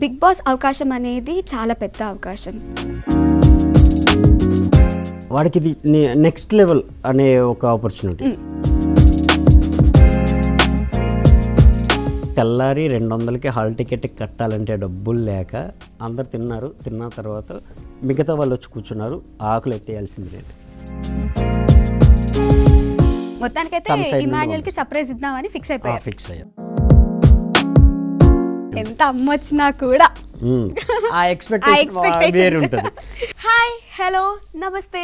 Big boss అవకాశం అనేది చాలా పెద్ద అవకాశం. వాడికి ఇది నెక్స్ట్ లెవెల్ అనే ఒక ఆపర్చునిటీ. తెల్లారి 200కి హాల్ టికెట్ కట్టాలంటే డబ్బులు లేక అందరు తిన్న తర్వాత మిగతా వాళ్ళు వచ్చి కూర్చున్నారు. ఆకులు ఎత్తేయాల్సింది లేదు. మొత్తానికైతే ఇమాన్యుయల్కి సర్ప్రైజ్ ఇద్దామని ఫిక్స్ అయ్యాం. ఎంత అమ్మొచ్చినా కూడా హాయ్ హలో నమస్తే,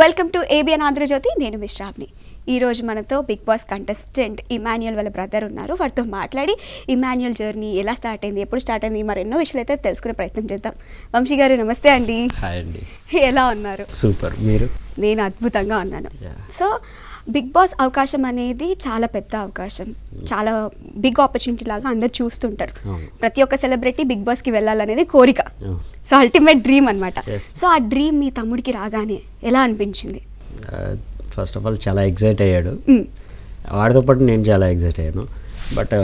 వెల్కమ్ టు ఏబిఎన్ ఆంధ్రజ్యోతి. నేను మిశ్రాబ్ని. ఈరోజు మనతో బిగ్ బాస్ కంటెస్టెంట్ ఇమాన్యుయల్ వాళ్ళ బ్రదర్ ఉన్నారు. వారితో మాట్లాడి ఇమాన్యుయల్ జర్నీ ఎలా స్టార్ట్ అయింది, ఎప్పుడు స్టార్ట్ అయింది, మరి ఎన్నో విషయాలు అయితే తెలుసుకునే ప్రయత్నం చేద్దాం. వంశీ గారు నమస్తే అండి. హాయ్ అండి. ఎలా ఉన్నారు? సూపర్. మీరు? నేను అద్భుతంగా ఉన్నాను. సో బిగ్ బాస్ అవకాశం అనేది చాలా పెద్ద అవకాశం, చాలా బిగ్ ఆపర్చునిటీ లాగా అందరు చూస్తుంటారు. ప్రతి ఒక్క సెలబ్రిటీ బిగ్ బాస్కి వెళ్ళాలనేది కోరిక. సో అల్టిమేట్ డ్రీమ్ అనమాట. సో ఆ డ్రీమ్ మీ తమ్ముడికి రాగానే ఎలా అనిపించింది? ఫస్ట్ ఆఫ్ ఆల్ చాలా ఎగ్జైట్ అయ్యాడు. వాడితో పాటు నేను చాలా ఎగ్జైట్ అయ్యాను. బట్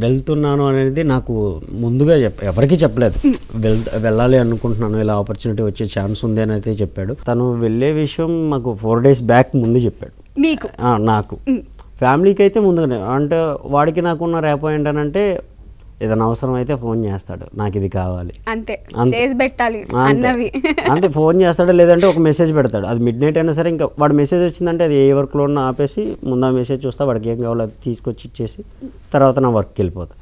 వెళ్తున్నాను అనేది నాకు ముందుగా ఎవరికి చెప్పలేదు. వెళ్ళాలి అనుకుంటున్నాను, ఇలా ఆపర్చునిటీ వచ్చే ఛాన్స్ ఉంది అని అయితే చెప్పాడు. తను వెళ్ళే విషయం మాకు 4 days బ్యాక్ ముందు చెప్పాడు. నాకు ఫ్యామిలీకి అయితే ముందుగానే. అంటే వాడికి నాకున్న ర్యాపో ఏంటనంటే ఏదైనా అవసరం అయితే ఫోన్ చేస్తాడు, నాకు ఇది కావాలి అంతే. ఫోన్ చేస్తాడు, లేదంటే ఒక మెసేజ్ పెడతాడు. అది మిడ్-నైట్ అయినా సరే, ఇంకా వాడు మెసేజ్ వచ్చిందంటే అది ఏ వర్క్లో ఉన్నా ఆపేసి ముందు ఆ మెసేజ్ చూస్తా, వాడికి ఏం కావాలో అది తీసుకొచ్చి ఇచ్చేసి తర్వాత నా వర్క్కి వెళ్ళిపోతా.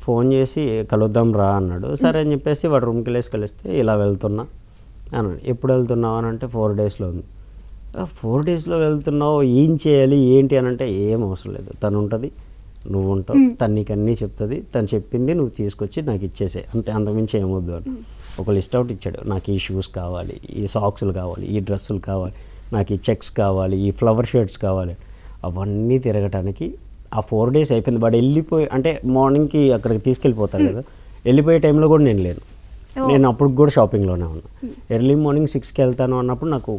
ఫోన్ చేసి కలుద్దాం రా అన్నాడు. సరే అని చెప్పేసి వాడు రూమ్కి వెళ్ళేసి కలిస్తే ఇలా వెళ్తున్నా అన్నాడు. ఎప్పుడు వెళ్తున్నావు అని అంటే 4 daysలో ఉంది. 4 daysలో వెళ్తున్నావు, ఏం చేయాలి ఏంటి అని అంటే ఏం అవసరం లేదు, తను ఉంటుంది, నువ్వు ఉంటావు, తను నీకు అన్నీ చెప్తుంది, తను చెప్పింది నువ్వు తీసుకొచ్చి నాకు ఇచ్చేసే, అంతే, అంతకుమించి ఏమొద్దు అని ఒక లిస్ట్ అవుట్ ఇచ్చాడు. నాకు ఈ షూస్ కావాలి, ఈ సాక్స్లు కావాలి, ఈ డ్రెస్సులు కావాలి, నాకు ఈ చెక్స్ కావాలి, ఈ ఫ్లవర్ షర్ట్స్ కావాలి. అవన్నీ తిరగటానికి ఆ 4 days అయిపోయింది. వాడు వెళ్ళిపోయి అంటే మార్నింగ్కి అక్కడికి తీసుకెళ్ళిపోతాను కదా, వెళ్ళిపోయే టైంలో కూడా నేను లేను. నేను అప్పుడు కూడా షాపింగ్లోనే ఉన్నా. ఎర్లీ మార్నింగ్ 6కి వెళ్తాను అన్నప్పుడు నాకు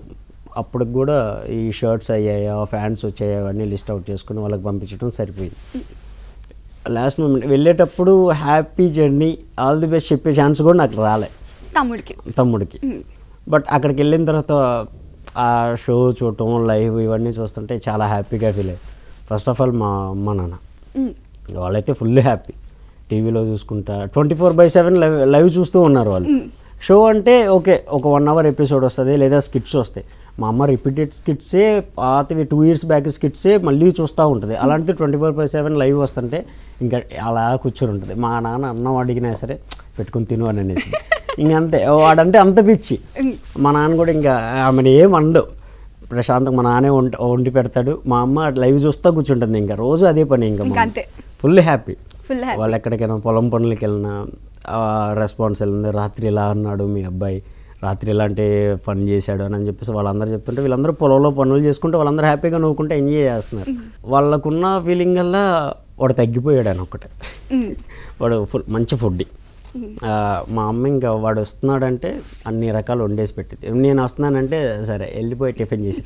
అప్పటికి కూడా ఈ షర్ట్స్ అయ్యాయా, ఫ్యాంట్స్ వచ్చాయా, అవన్నీ లిస్ట్ అవుట్ చేసుకుని వాళ్ళకి పంపించడం సరిపోయింది. లాస్ట్ మూమెంట్ వెళ్ళేటప్పుడు happy journey, all the best చెప్పే ఛాన్స్ కూడా నాకు రాలే తమ్ముడికి. బట్ అక్కడికి వెళ్ళిన తర్వాత ఆ షో చూడటం, లైవ్ ఇవన్నీ చూస్తుంటే చాలా హ్యాపీగా ఫీల్ అయ్యాయి. ఫస్ట్ ఆఫ్ ఆల్ మా అమ్మ నాన్న వాళ్ళైతే ఫుల్ హ్యాపీ. టీవీలో చూసుకుంటా 24/7 లైవ్ చూస్తూ ఉన్నారు వాళ్ళు. షో అంటే ఓకే, ఒక 1 hour ఎపిసోడ్ వస్తుంది లేదా స్కిట్స్ వస్తాయి. మా అమ్మ రిపీటెడ్ స్కిట్సే, పాతవి 2 years బ్యాక్ స్కిట్సే మళ్ళీ చూస్తూ ఉంటుంది. అలాంటిది 24/7 లైవ్ వస్తుంటే ఇంకా అలా కూర్చొని ఉంటుంది. మా నాన్న అన్నం అడిగినా సరే పెట్టుకుని తిను అని అనేసి ఇంకంతే. వాడంటే అంత పిచ్చి. మా నాన్న కూడా ఇంకా ఆమెను ఏం వండు, ప్రశాంతంగా మా నాన్నే వండి పెడతాడు. మా అమ్మ లైవ్ చూస్తూ కూర్చుంటుంది. ఇంకా రోజు అదే పని. ఇంకా ఫుల్ హ్యాపీ. వాళ్ళు ఎక్కడికైనా పొలం పనులకి వెళ్ళినా రెస్పాన్స్ వెళ్ళింది. రాత్రి ఇలా అన్నాడు మీ అబ్బాయి, రాత్రి ఇలాంటి ఫన్ చేశాడు అని చెప్పేసి వాళ్ళందరూ చెప్తుంటే వీళ్ళందరూ పొలంలో పనులు చేసుకుంటే వాళ్ళందరూ హ్యాపీగా నవ్వుకుంటే ఎంజాయ్ చేస్తున్నారు. వాళ్ళకున్న ఫీలింగ్ వల్ల వాడు తగ్గిపోయాడు అని ఒకటే. వాడు మంచి ఫుడ్. మా అమ్మ ఇంకా వాడు వస్తున్నాడంటే అన్ని రకాలు వండేసి పెట్టింది. నేను వస్తున్నానంటే సరే వెళ్ళిపోయి టిఫిన్ చేసి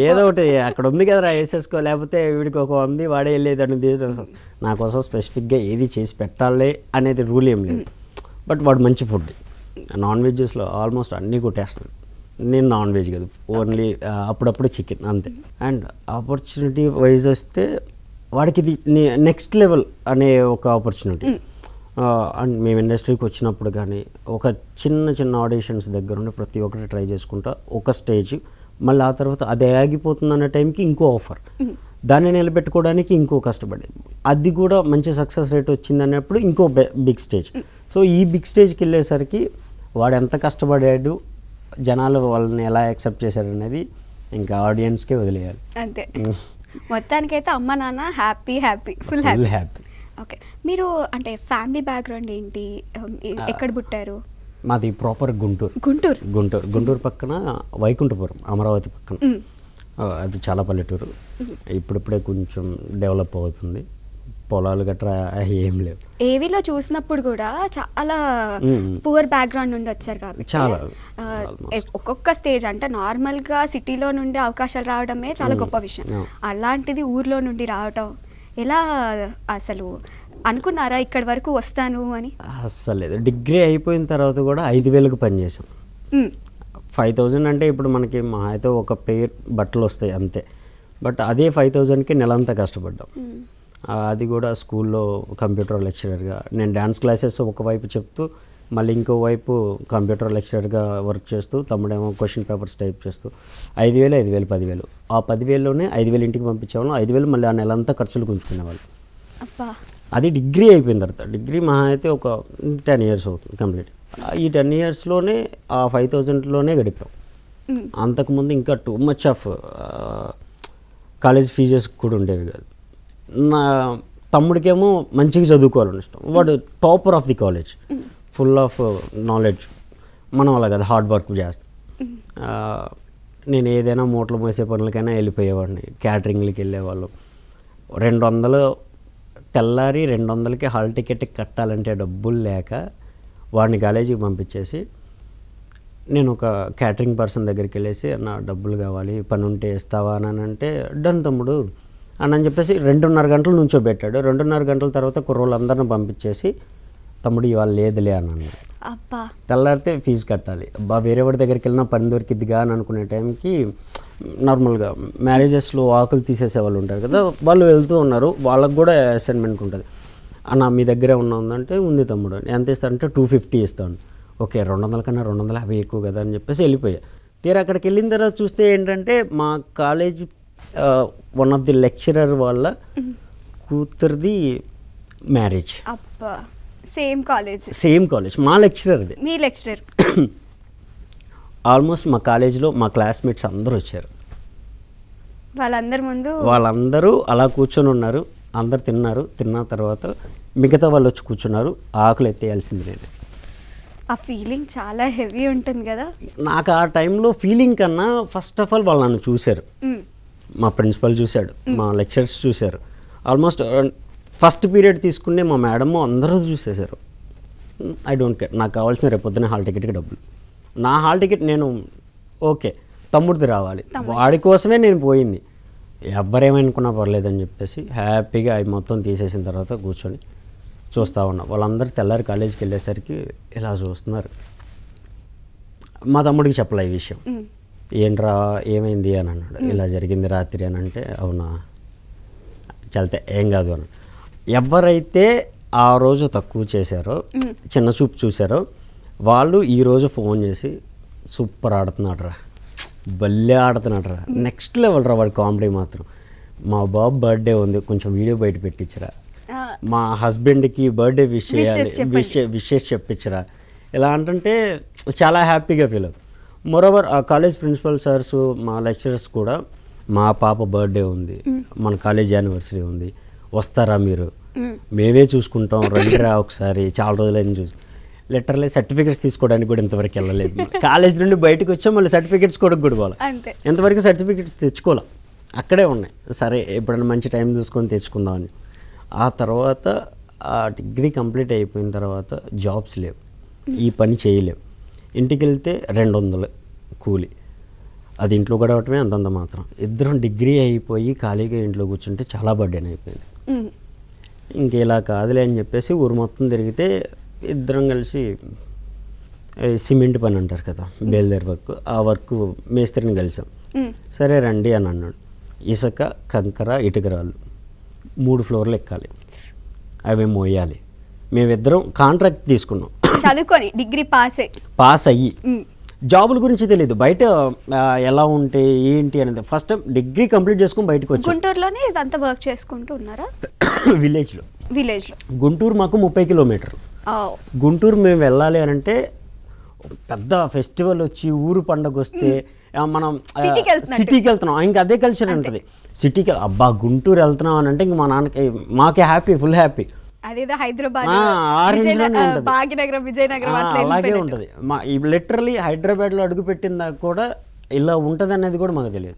ఏదో ఒకటి అక్కడ ఉంది కదా వేసేసుకో, లేకపోతే వీడికి ఒక ఉంది వాడే వెళ్ళేదాన్ని నా కోసం స్పెసిఫిక్గా ఏది చేసి పెట్టాలి అనేది రూల్ ఏం లేదు. బట్ వాడు మంచి ఫుడ్. నాన్ వెజ్జెస్లో ఆల్మోస్ట్ అన్నీ కొట్టేస్తాడు. నేను నాన్ వెజ్ కాదు, ఓన్లీ అప్పుడప్పుడు చికెన్ అంతే. అండ్ ఆపర్చునిటీ వైజ్ వస్తే వాడికి ఇది నెక్స్ట్ లెవెల్ అనే ఒక ఆపర్చునిటీ. అండ్ మేము ఇండస్ట్రీకి వచ్చినప్పుడు కానీ ఒక చిన్న ఆడిషన్స్ దగ్గర ఉండి ప్రతి ఒక్కటి ట్రై చేసుకుంటా ఒక స్టేజ్, మళ్ళీ ఆ తర్వాత అది ఆగిపోతుందనే టైంకి ఇంకో ఆఫర్, దాన్ని నిలబెట్టుకోవడానికి ఇంకో కష్టపడి అది కూడా మంచి సక్సెస్ రేట్ వచ్చిందన్నప్పుడు ఇంకో బిగ్ స్టేజ్. సో ఈ బిగ్ స్టేజ్కి వెళ్ళేసరికి వాడు ఎంత కష్టపడాడు, జనాలు వాళ్ళని ఎలా యాక్సెప్ట్ చేశారు అనేది ఇంకా ఆడియన్స్కే వదిలేయాలి. అంతే. మొత్తానికైతే అమ్మ నాన్న ఫుల్ హ్యాపీ. ఓకే, మీరు అంటే ఫ్యామిలీ బ్యాక్గ్రౌండ్ ఏంటి, ఎక్కడ పుట్టారు? మాది ప్రాపర్ గుంటూరు పక్కన వైకుంఠపురం, అమరావతి పక్కన. అది చాలా పల్లెటూరు. ఇప్పుడిప్పుడే కొంచెం డెవలప్ అవుతుంది. పొలాలు గట్రా ఏం లేవు. ఏవీలో చూసినప్పుడు కూడా చాలా పూర్ బ్యాక్గ్రౌండ్ నుండి వచ్చారు కాబట్టి చాలా ఒక్కొక్క స్టేజ్ అంటే నార్మల్గా సిటీలో నుండి అవకాశాలు రావడమే చాలా గొప్ప విషయం. అలాంటిది ఊర్లో నుండి రావటం ఎలా అసలు అనుకున్నారా ఇక్కడి వరకు వస్తాను అని? అస్సలు లేదు. డిగ్రీ అయిపోయిన తర్వాత కూడా 5,000కి పనిచేసాం. 5,000 అంటే ఇప్పుడు మనకి మా అయితే ఒక పేర్ బట్టలు వస్తాయి అంతే. బట్ అదే 5,000కి నెలంతా కష్టపడ్డాం. అది కూడా స్కూల్లో కంప్యూటర్ లెక్చరర్గా. నేను డ్యాన్స్ క్లాసెస్ ఒకవైపు చెప్తూ మళ్ళీ ఇంకోవైపు కంప్యూటర్ లెక్చరర్గా వర్క్ చేస్తూ, తమ్ముడేమో క్వశ్చన్ పేపర్స్ టైప్ చేస్తూ 5,000, 5,000, 10,000. ఆ 10,000లోనే 5,000 ఇంటికి పంపించేవాళ్ళం. 5,000 మళ్ళీ ఆ నెలంతా ఖర్చులు గుంజుకునేవాళ్ళు. అది డిగ్రీ అయిపోయిన తర్వాత. డిగ్రీ మహా అయితే ఒక 10 years అవుతుంది కంప్లీట్. ఈ 10 yearsలోనే ఆ 5,000లోనే గడిపాం. అంతకుముందు ఇంకా too much of college fees కూడా ఉండేవి కాదు. నా తమ్ముడికేమో మంచిగా చదువుకోవాలని ఇష్టం. వాడు topper of the college, full of knowledge. మనం అలా కదా హార్డ్ వర్క్ చేస్తాం. నేను ఏదైనా మూటలు మోసే పనులకైనా వెళ్ళిపోయేవాడిని. క్యాటరింగ్లకి వెళ్ళేవాళ్ళం. 200 తెల్లారి 200కి హాల్ టికెట్ కట్టాలంటే డబ్బులు లేక వాడిని కాలేజీకి పంపించేసి నేను ఒక క్యాటరింగ్ పర్సన్ దగ్గరికి వెళ్ళేసి, నా డబ్బులు కావాలి, పని ఉంటే ఇస్తావా అని అంటే, డన్ తమ్ముడు అని చెప్పేసి 2.5 గంటలు నుంచోబెట్టాడు. 2.5 గంటల తర్వాత కుర్రోళ్ళందరిని పంపించేసి, తమ్ముడు ఇవాళ లేదులే అని అన్నాడు. తెల్లారితే ఫీజు కట్టాలి. వేరే వాడి దగ్గరికి వెళ్ళినా పని దొరికిద్దిగా అని అనుకునే టైంకి నార్మల్గా మ్యారేజెస్లో ఆకులు తీసేసే వాళ్ళు ఉంటారు కదా, వాళ్ళు వెళ్తూ ఉన్నారు. వాళ్ళకు కూడా అసైన్మెంట్ ఉంటుంది. అన్న మీ దగ్గరే ఉందంటే ఉంది తమ్ముడు. ఎంత ఇస్తారంటే 250 ఇస్తాను. ఓకే 200 కన్నా 250 ఎక్కువ కదా అని చెప్పేసి వెళ్ళిపోయా. తీరా అక్కడికి వెళ్ళిన తర్వాత చూస్తే ఏంటంటే మా college one of the lecturer వాళ్ళ కూతురిది మ్యారేజ్. సేమ్ కాలేజ్ మా లెక్చరర్ది. మీ లెక్చరర్ ఆల్మోస్ట్ మా కాలేజీలో మా క్లాస్మేట్స్ అందరూ వచ్చారు. వాళ్ళందరూ అలా కూర్చొని ఉన్నారు. అందరు తిన్నారు. తిన్న తర్వాత మిగతా వాళ్ళు వచ్చి కూర్చున్నారు. ఆకులు ఎత్తేయాల్సింది నేను. ఆ ఫీలింగ్ చాలా హెవీ ఉంటుంది కదా. నాకు ఆ టైంలో ఫీలింగ్ కన్నా ఫస్ట్ ఆఫ్ ఆల్ వాళ్ళు నన్ను చూశారు. మా ప్రిన్సిపల్ చూశాడు, మా లెక్చరర్స్ చూశారు. ఆల్మోస్ట్ ఫస్ట్ పీరియడ్ తీసుకునే మా మేడము అందరూ చూసేశారు. I don't care. నాకు కావాల్సిన రేపొద్దున హాల్ టికెట్కి డబ్బులు. నా హాల్ టికెట్ నేను ఓకే తమ్ముడిది రావాలి, వాడి కోసమే నేను పోయింది. ఎవ్వరేమనుకున్నా పర్లేదని చెప్పేసి హ్యాపీగా అవి మొత్తం తీసేసిన తర్వాత కూర్చొని చూస్తూ ఉన్నా. వాళ్ళందరూ తెల్లారి కాలేజీకి వెళ్ళేసరికి ఇలా చూస్తున్నారు. మా తమ్ముడికి చెప్పలే ఈ విషయం. ఏంట్రా ఏమైంది అని అన్నాడు. ఇలా జరిగింది రాత్రి అని అంటే, అవునా చల్తే ఏం కాదు అని. ఎవరైతే ఆ రోజు తక్కువ చేశారో, చిన్న చూపు చూశారో, వాళ్ళు ఈరోజు ఫోన్ చేసి సూపర్ ఆడుతున్నాడు రా, భలే ఆడుతున్నాడు రా, నెక్స్ట్ లెవెల్ రా వాడి కామెడీ మాత్రం. మా బాబు బర్త్డే ఉంది, కొంచెం వీడియో బయట పెట్టించరా, మా హస్బెండ్కి బర్త్డే విష్ చేయాలి, విషెస్ చెప్పించరా, ఇలా అంటే చాలా హ్యాపీగా ఫీల్ అవుతుంది. మోరోవర్ ఆ కాలేజ్ ప్రిన్సిపల్ సార్స్, మా లెక్చరర్స్ కూడా మా పాప బర్త్డే ఉంది, మన కాలేజ్ యానివర్సరీ ఉంది, వస్తారా మీరు, మేమే చూసుకుంటాం, రండిరా ఒకసారి, చాలా రోజులైంది చూసి. లిటరల్లీ సర్టిఫికేట్స్ తీసుకోవడానికి కూడా ఇంతవరకు వెళ్ళలేదు. కాలేజ్ నుండి బయటకు వచ్చాం, మళ్ళీ సర్టిఫికేట్స్ కూడా పోవాలి. ఇంతవరకు సర్టిఫికేట్స్ తెచ్చుకోవాలి, అక్కడే ఉన్నాయి. సరే ఎప్పుడైనా మంచి టైం చూసుకొని తెచ్చుకుందామని. ఆ తర్వాత ఆ డిగ్రీ కంప్లీట్ అయిపోయిన తర్వాత జాబ్స్ లేవు, ఈ పని చేయలేవు. ఇంటికి వెళ్తే 200 కూలి, అది ఇంట్లో గడవటమే అంతంత మాత్రం. ఇద్దరం డిగ్రీ అయిపోయి ఖాళీగా ఇంట్లో కూర్చుంటే చాలా బర్డెన్ అయిపోయింది. ఇంకేలా కాదులే అని చెప్పేసి ఊరు మొత్తం తిరిగితే ఇద్దరం కలిసి సిమెంట్ పని అంటారు కదా, బేల్దేర్ వర్క్, ఆ వర్క్ మేస్త్రిని కలిసాం. సరే రండి అని అన్నాడు. ఇసుక, కంకర, ఇటుకరాళ్ళు 3 ఫ్లోర్లు ఎక్కాలి, అవి మోయాలి. మేమిద్దరం కాంట్రాక్ట్ తీసుకున్నాం, చదువుకొని డిగ్రీ పాస్ అయ్యి. జాబుల గురించి తెలియదు, బయట ఎలా ఉంటే ఏంటి అనేది. ఫస్ట్ టైం డిగ్రీ కంప్లీట్ చేసుకుని బయటకు వచ్చి గుంటూరులోనే ఇదంతా వర్క్ చేసుకుంటూ ఉన్నారా? విలేజ్లో. గుంటూరు మాకు 30 కిలోమీటర్లు. గుంటూరు మేము వెళ్ళాలి అని అంటే పెద్ద ఫెస్టివల్ వచ్చి, ఊరు పండుగ వస్తే మనం సిటీకి వెళ్తున్నాం, ఇంకా అదే కల్చర్ ఉంటుంది. సిటీకి అబ్బా గుంటూరు వెళ్తున్నాం అని అంటే ఇంక మా నాన్నకి, మాకే హ్యాపీ, ఫుల్ హ్యాపీ. అలాగే ఉంటుంది. మా లిటరలీ హైదరాబాద్లో అడుగుపెట్టిన దాకా కూడా ఇలా ఉంటుంది అనేది కూడా మాకు తెలియదు.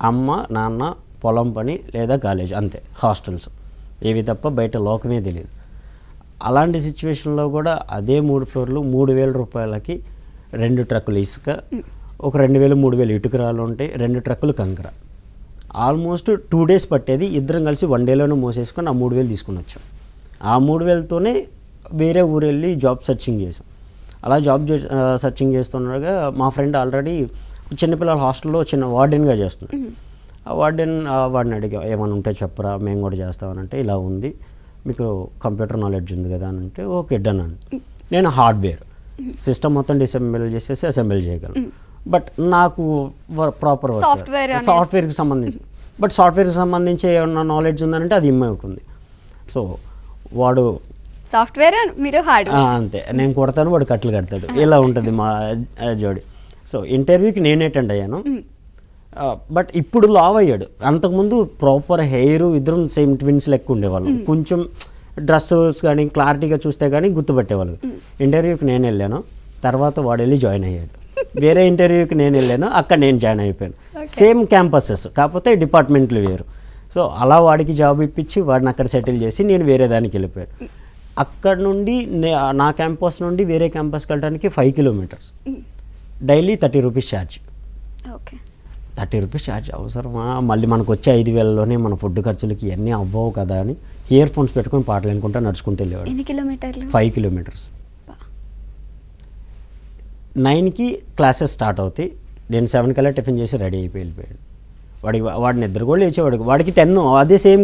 అమ్మ నాన్న పొలం పని లేదా కాలేజ్, అంతే, హాస్టల్స్, ఏవి తప్ప బయట లోకమే తెలియదు. అలాంటి సిచ్యువేషన్లో కూడా అదే 3 ఫ్లోర్లు 3,000 రూపాయలకి 2 ట్రక్కులు ఇసుక, ఒక 2,000 3,000 ఇటుకరాలు ఉంటాయి, 2 ట్రక్కులు కంకర. ఆల్మోస్ట్ 2 days పట్టేది. ఇద్దరం కలిసి 1 dayలోనే మోసేసుకొని ఆ 3,000 తీసుకుని వచ్చాం. ఆ 3,000తోనే వేరే ఊరు వెళ్ళి జాబ్ సెర్చింగ్ చేసాం. అలా జాబ్ సెర్చింగ్ చేస్తుండగా మా ఫ్రెండ్ ఆల్రెడీ చిన్నపిల్లల హాస్టల్లో చిన్న వార్డెన్గా చేస్తున్నాడు. ఆ వాడిని అడిగా ఏమైనా ఉంటే చెప్పరా మేము కూడా చేస్తామనంటే ఇలా ఉంది, మీకు కంప్యూటర్ నాలెడ్జ్ ఉంది కదా అని అంటే ఓకే డన్ అని. నేను హార్డ్వేర్ సిస్టమ్ మొత్తం డిసెంబుల్ చేసేసి అసెంబుల్ చేయగలను. బట్ నాకు ప్రాపర్ సాఫ్ట్వేర్కి సంబంధించి సాఫ్ట్వేర్కి సంబంధించి ఏమన్నా నాలెడ్జ్ ఉందంటే అది ఇమ్మకి ఉంది. సో వాడు సాఫ్ట్వేర్ మీరు హార్డ్వేర్ అంతే, నేను కొడతాను వాడు కట్లు కడతాడు, ఇలా ఉంటుంది మా జోడి. సో ఇంటర్వ్యూకి నేను అటెండ్ అయ్యాను. బట్ ఇప్పుడు లావ్ అయ్యాడు. అంతకుముందు ప్రాపర్ హెయిర్, ఇద్దరం సేమ్ ట్విన్స్ లెక్క ఉండేవాళ్ళం. కొంచెం డ్రెస్సెస్ కానీ క్లారిటీగా చూస్తే కానీ గుర్తుపెట్టేవాళ్ళు. ఇంటర్వ్యూకి నేను వెళ్ళాను, తర్వాత వాడు వెళ్ళి జాయిన్ అయ్యాడు. వేరే ఇంటర్వ్యూకి నేను వెళ్ళాను, అక్కడ నేను జాయిన్ అయిపోయాను. సేమ్ క్యాంపసెస్ కాకపోతే డిపార్ట్మెంట్లు వేరు. సో అలా వాడికి జాబ్ ఇప్పించి వాడిని అక్కడ సెటిల్ చేసి నేను వేరే దానికి వెళ్ళిపోయాను. అక్కడ నుండి నా క్యాంపస్ నుండి వేరే క్యాంపస్కి వెళ్ళడానికి 5 kilometres, daily 30 rupees charge. Okay, 30 rupees charge అవసరమా? మళ్ళీ మనకు వచ్చే 5,000లోనే మన ఫుడ్ ఖర్చులకి ఇవన్నీ అవ్వవు కదా అని ఇయర్ ఫోన్స్ పెట్టుకొని పాటలు అనుకుంటా నడుచుకుంటూ వెళ్ళేవాడు. ఎన్ని కిలోమీటర్లు? 5 కిలోమీటర్స్. 9కి క్లాసెస్ స్టార్ట్ అవుతాయి. నేను 7 కల్లా టిఫిన్ చేసి రెడీ అయిపోయి వెళ్ళిపోయాడు. వాడిని ఇద్దరు కూడా లేచేవాడికి. వాడికి 10, అదే సేమ్